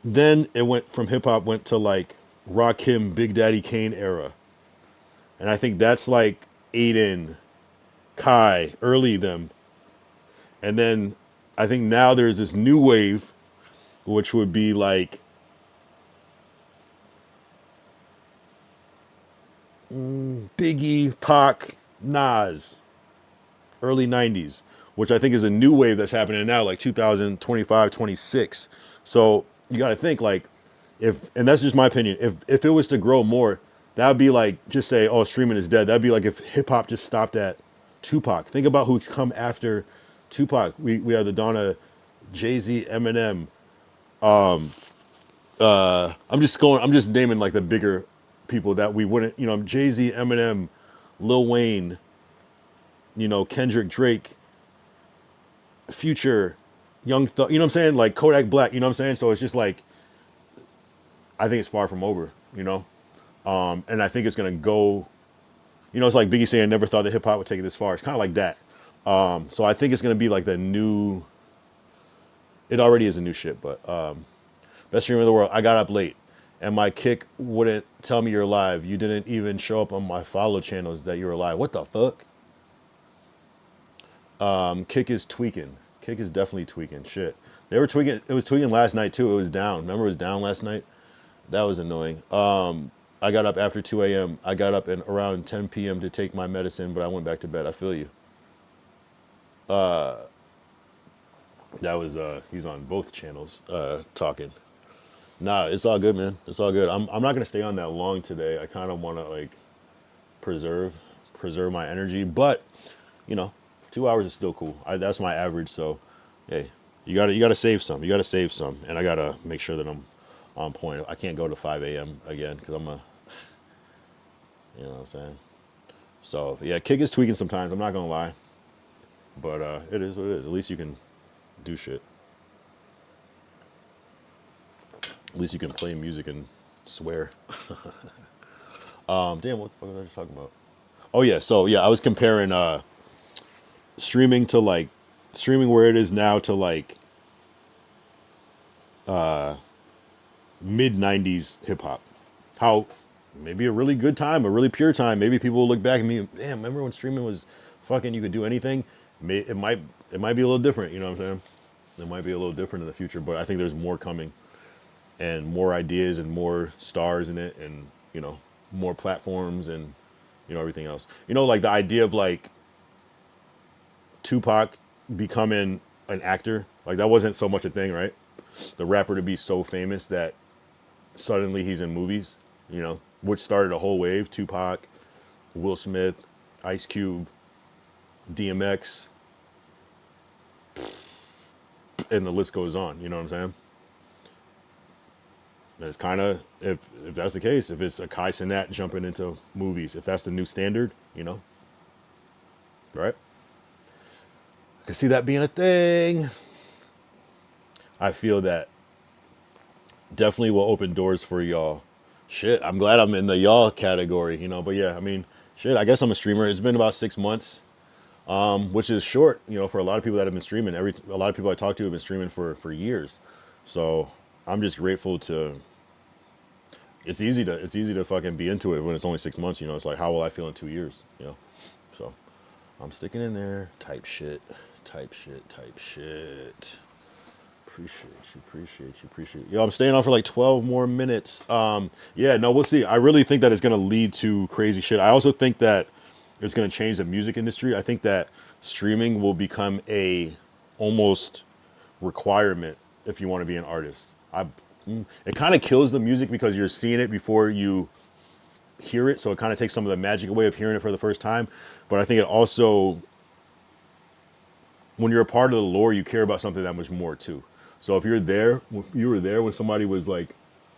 A: Then it went from hip hop, went to like Rakim, Big Daddy Kane era. And I think that's like Aiden, Kai, early them. And then I think now there's this new wave, which would be like Biggie, Pac, Nas, early 90s, which I think is a new wave that's happening now, like 2025, 26. So you got to think like, and that's just my opinion, if it was to grow more, that would be like, just say, oh, streaming is dead. That'd be like if hip hop just stopped at Tupac. Think about who's come after Tupac. We have the dawn of Jay-Z, Eminem. I'm just naming like the bigger people that we wouldn't, Jay-Z, Eminem, Lil Wayne, Kendrick, Drake, Future, Young Thug, you know what I'm saying? Like Kodak Black, you know what I'm saying? So it's just like, I think it's far from over, and I think it's gonna go, it's like Biggie saying, never thought that hip hop would take it this far. It's kind of like that. So I think it's gonna be like the new, it already is a new shit, but best streamer in the world. I got up late and my kick wouldn't tell me you're live. You didn't even show up on my follow channels that you were live. What the fuck? Kick is tweaking. Kick is definitely tweaking. Shit. They were tweaking. It was tweaking last night too. It was down. Remember it was down last night? That was annoying. I got up after 2 a.m. I got up around 10 p.m. to take my medicine, but I went back to bed. I feel you. That was, he's on both channels, talking. Nah, it's all good, man. It's all good. I'm not going to stay on that long today. I kind of want to like preserve my energy, but 2 hours is still cool. That's my average. So, hey, you gotta save some. You gotta save some, and I gotta make sure that I'm on point. I can't go to 5 a.m. again because I'm you know what I'm saying. So yeah, kick is tweaking sometimes. I'm not gonna lie, but it is what it is. At least you can do shit. At least you can play music and swear. Damn, what the fuck was I just talking about? Oh yeah, so yeah, I was comparing streaming to like streaming where it is now to like mid 90s hip hop. How maybe a really good time, a really pure time. Maybe people will look back at me, damn, remember when streaming was fucking, you could do anything? It might be a little different, you know what I'm saying? It might be a little different in the future, but I think there's more coming and more ideas and more stars in it and, more platforms and, everything else. Like the idea of like Tupac becoming an actor, like that wasn't so much a thing, right? The rapper to be so famous that suddenly he's in movies, which started a whole wave. Tupac, Will Smith, Ice Cube, DMX, and the list goes on, you know what I'm saying? And it's kind of, if that's the case, if it's a Kai Cenat jumping into movies, if that's the new standard, right? I can see that being a thing. I feel that definitely will open doors for y'all. Shit, I'm glad I'm in the y'all category, but yeah, I mean, shit, I guess I'm a streamer. It's been about 6 months, which is short, for a lot of people that have been streaming. A lot of people I talk to have been streaming for years. So I'm just grateful to, it's easy to fucking be into it when it's only 6 months, it's like, how will I feel in 2 years, So I'm sticking in there, type shit. Appreciate you. Yo, I'm staying on for like 12 more minutes. Yeah, no, we'll see. I really think that it's going to lead to crazy shit. I also think that it's going to change the music industry. I think that streaming will become a almost requirement if you want to be an artist. It kind of kills the music because you're seeing it before you hear it. So it kind of takes some of the magic away of hearing it for the first time. But I think it also, when you're a part of the lore, you care about something that much more too. So if you were there when somebody was like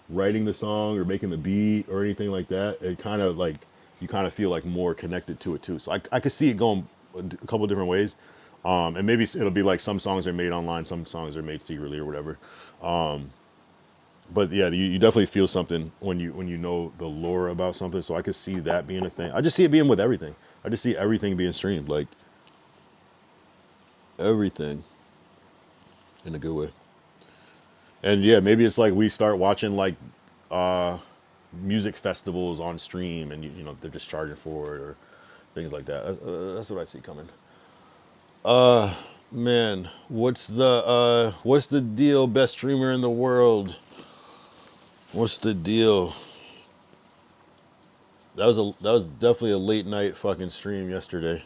A: writing the song or making the beat or anything like that, it kind of like, you kind of feel like more connected to it too. So I could see it going a couple different ways. And maybe it'll be like some songs are made online, some songs are made secretly or whatever. But yeah, you definitely feel something when you know the lore about something. So I could see that being a thing. I just see it being with everything. I just see everything being streamed, like everything in a good way. And yeah, maybe it's like we start watching like music festivals on stream and they're just charging for it or things like that. That's what I see coming. Man, what's the deal? Best streamer in the world. What's the deal? That was definitely a late night fucking stream yesterday.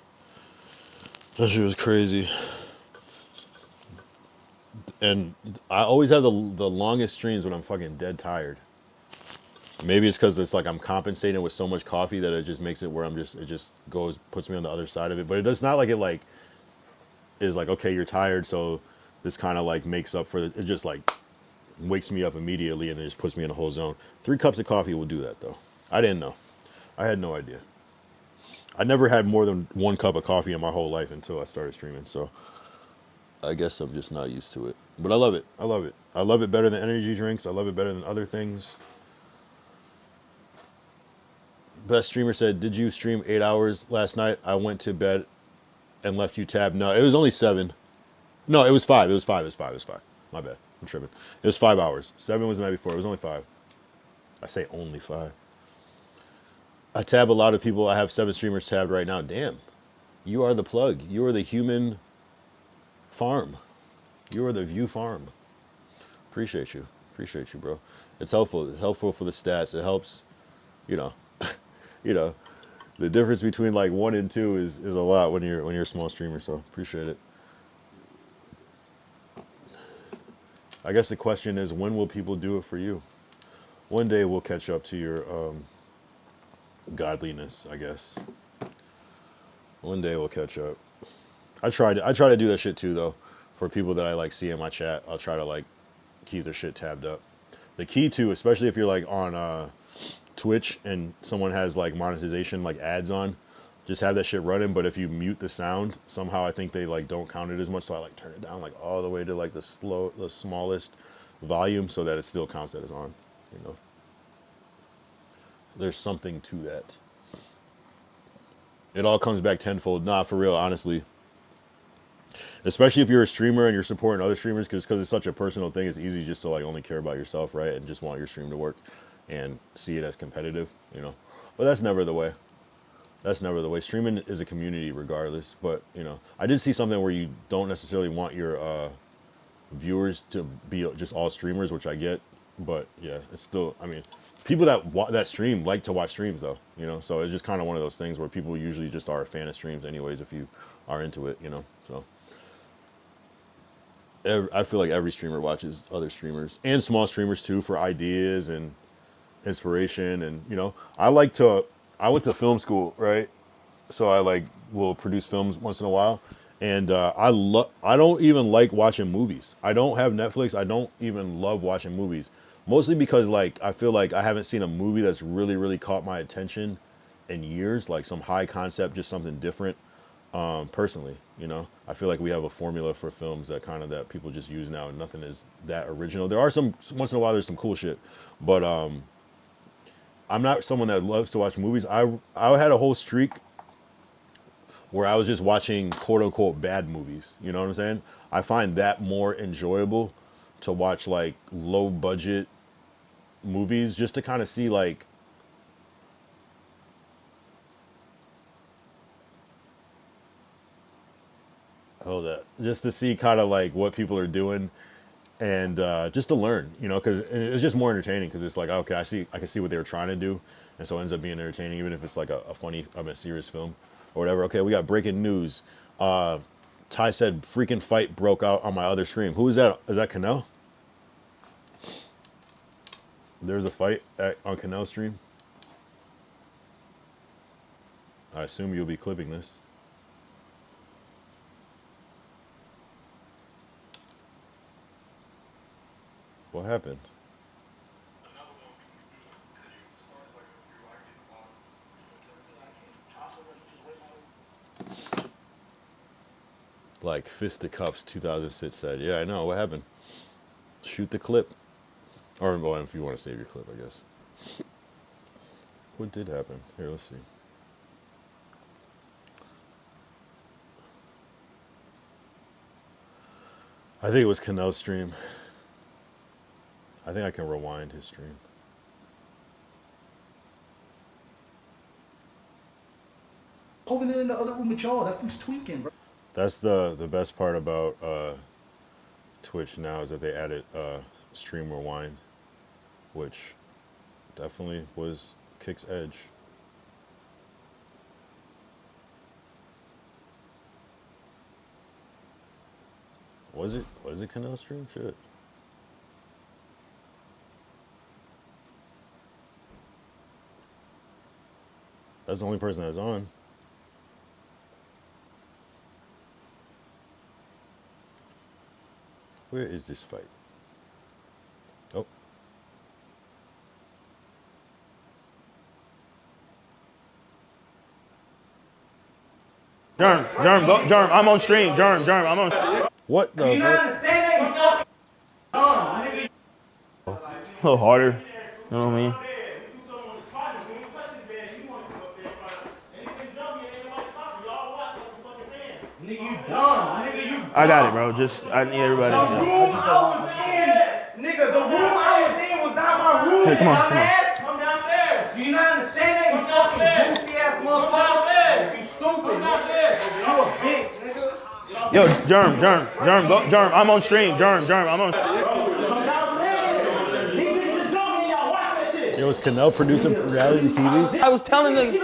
A: That shit was crazy. And I always have the longest streams when I'm fucking dead tired. Maybe it's because it's like I'm compensating with so much coffee that it just makes it where it just puts me on the other side of it. But it's not like it like is like, okay, you're tired, so this kind of like makes up for it. It just like wakes me up immediately and it just puts me in a whole zone. 3 cups of coffee will do that though. I didn't know. I had no idea. I never had more than 1 cup of coffee in my whole life until I started streaming. So I guess I'm just not used to it. But I love it. I love it. I love it better than energy drinks. I love it better than other things. Best streamer said, did you stream 8 hours last night? I went to bed and left you tabbed. No, it was only 7. No, it was 5. It was 5. It was 5. It was 5. My bad. I'm tripping. It was 5 hours. 7 was the night before. It was only 5. I say only 5. I tab a lot of people. I have 7 streamers tabbed right now. Damn. You are the plug. You are the human farm. You are the view farm. Appreciate you. Appreciate you, bro. It's helpful. It's helpful for the stats. It helps, you know, you know, the difference between like 1 and 2 is a lot when you're a small streamer. So appreciate it. I guess the question is, when will people do it for you? One day we'll catch up to your godliness, I guess. One day we'll catch up. I try to do that shit too, though. For people that I like see in my chat, I'll try to like keep their shit tabbed up. The key to, especially if you're like on Twitch and someone has like monetization, like ads on, just have that shit running. But if you mute the sound, somehow I think they like don't count it as much. So I like turn it down like all the way to like the smallest volume so that it still counts that it's on, you know. There's something to that. It all comes back tenfold. Nah, for real, honestly. Especially if you're a streamer and you're supporting other streamers, because it's such a personal thing. It's easy just to like only care about yourself, right? And just want your stream to work and see it as competitive, you know. But that's never the way. That's never the way. Streaming is a community regardless. But, you know, I did see something where you don't necessarily want your viewers to be just all streamers, which I get. But yeah, it's still, I mean, people that stream like to watch streams though, you know. So it's just kind of one of those things where people usually just are a fan of streams anyways if you are into it, you know. So I feel like every streamer watches other streamers and small streamers too for ideas and inspiration. And, you know, I went to film school, right? So I like will produce films once in a while. And I don't even like watching movies. I don't have Netflix. I don't even love watching movies. Mostly because like I feel like I haven't seen a movie that's really, really caught my attention in years, like some high concept, just something different. Personally, you know, I feel like we have a formula for films that people just use now, and nothing is that original. There are some, once in a while there's some cool shit, but I'm not someone that loves to watch movies. I had a whole streak where I was just watching quote unquote bad movies. You know what I'm saying? I find that more enjoyable to watch like low budget movies, just to kind of see like just to see kind of like what people are doing, and just to learn, you know, because it's just more entertaining, because it's like, okay, I can see what they were trying to do, and so it ends up being entertaining, even if it's like a funny, serious film or whatever. Okay, we got breaking news. Ty said freaking fight broke out on my other stream. Who is that? Is that Canelo? There's a fight on Canel's stream. I assume you'll be clipping this. What happened? Like fisticuffs 2006 said. Yeah, I know. What happened? Shoot the clip. Or, well, if you want to save your clip, I guess. What did happen? Here, let's see. I think it was Canel's stream. I think I can rewind his stream.
K: Over there in the other room with y'all, that fool's tweaking, bro.
A: That's the best part about Twitch now, is that they added stream rewind, which definitely was Kick's edge. Was it Canel's stream? Shit. That's the only person that's on. Where is this fight? Oh.
L: Germ, go, Germ, I'm on stream. Germ, I'm on.
A: What the?
B: You not understand that? You
L: A little harder. You know what I mean?
B: Nigga, you dumb. Nigga, you dumb.
L: I got it, bro. Just I need everybody.
B: The room I was in, nigga, the room I was in was not my room.
L: Hey, come on.
B: Come downstairs. Do you not understand that? You fucking goofy ass motherfucker. You stupid. You a bitch, nigga.
L: Yo, Germ, go, Germ. I'm on stream. Germ, I'm on.
A: Yo, was Canelo producing reality TV?
L: I was telling them.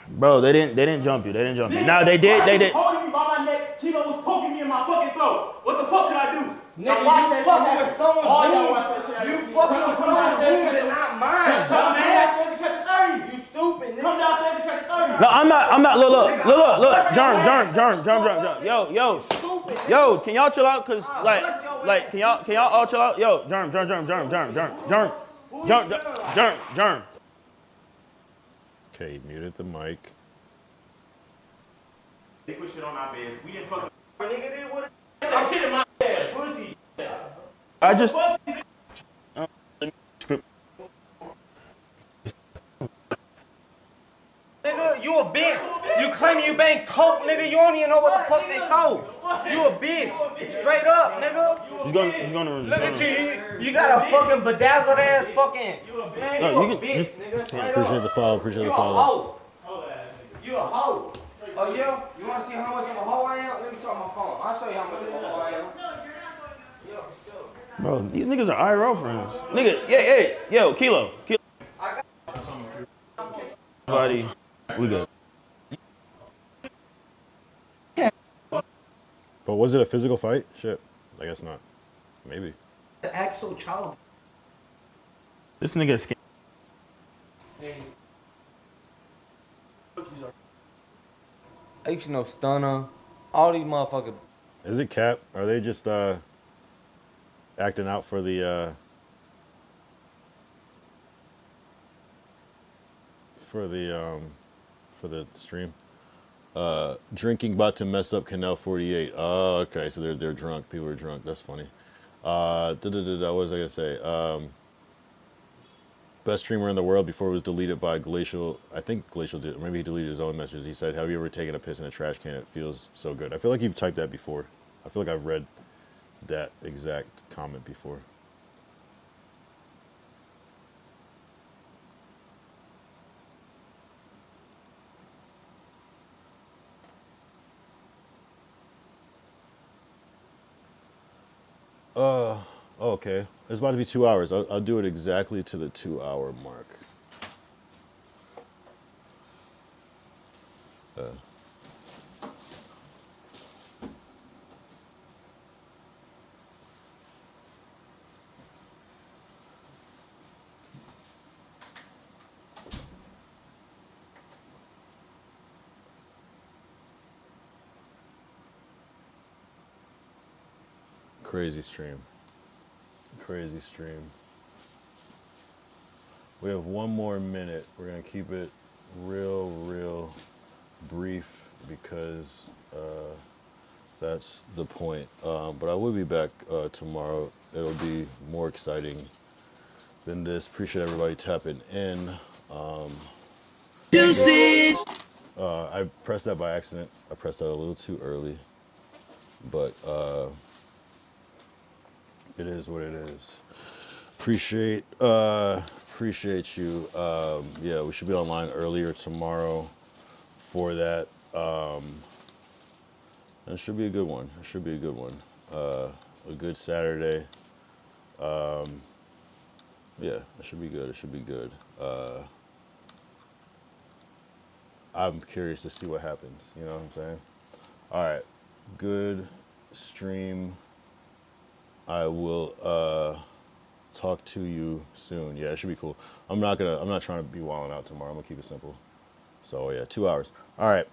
L: Bro, they didn't jump you. Nah, they did.
B: Holding me by my neck. Tito was poking me in my fucking throat. What the fuck could I do? Nigga,
D: you fucking with someone's room.
B: You fucking with someone's room and not mine.
D: Come downstairs and catch a 30.
B: You stupid, nigga.
D: Come downstairs and catch a 30.
L: No, I'm not. Look. Germ. Yo, can y'all chill out? Cause like, can y'all all chill out? Yo, Germ.
A: Okay, he muted the mic.
L: They put shit on our beds. We didn't fucking.
B: Nigga, they would
L: That shit in my bed, pussy. I just.
B: Nigga, you a bitch. You claim you bang coke, nigga. You don't even know what the fuck they throw. You a bitch. Straight up, nigga.
L: He's gonna.
B: Look at you. You got a fucking bedazzled ass fucking. Man,
L: No,
B: you
L: you
B: a
L: can
B: bitch,
L: just-
B: nigga. Straight
A: Appreciate
B: up.
A: the follow. Appreciate the
B: You a
A: follow.
B: hoe. You a hoe. Oh yeah? You wanna see how much of a hoe I am? Let me talk my phone. I'll show you how much of a hoe I am.
L: Bro, these niggas are IRL friends. Nigga, yo, Kilo. Everybody, we good.
A: But was it a physical fight? Shit, I guess not. Maybe.
K: Act so childish.
L: This nigga is
B: I used to know Stunner. All these motherfuckers.
A: Is it cap? Are they just acting out for the for the stream? Drinking about to mess up Canal 48. Oh, okay. So they're drunk. People are drunk. That's funny. What was I gonna say? Best streamer in the world before it was deleted by Glacial. I think Glacial did. Maybe he deleted his own messages. He said, "Have you ever taken a piss in a trash can? It feels so good." I feel like you've typed that before. I feel like I've read that exact comment before. Okay. It's about to be 2 hours. I'll do it exactly to the 2 hour mark. Crazy stream. Crazy stream. We have 1 more minute. We're gonna keep it real brief because that's the point. But I will be back tomorrow. It'll be more exciting than this. Appreciate everybody tapping in.
B: Deuces!
A: I pressed that by accident. I pressed that a little too early, but it is what it is. Appreciate you. Yeah, we should be online earlier tomorrow for that. It should be a good one. It should be a good one. A good Saturday. Yeah, it should be good. It should be good. I'm curious to see what happens. You know what I'm saying? All right. Good stream. I will talk to you soon. Yeah, it should be cool. I'm not trying to be wilding out tomorrow. I'm gonna keep it simple. So yeah, 2 hours. All right.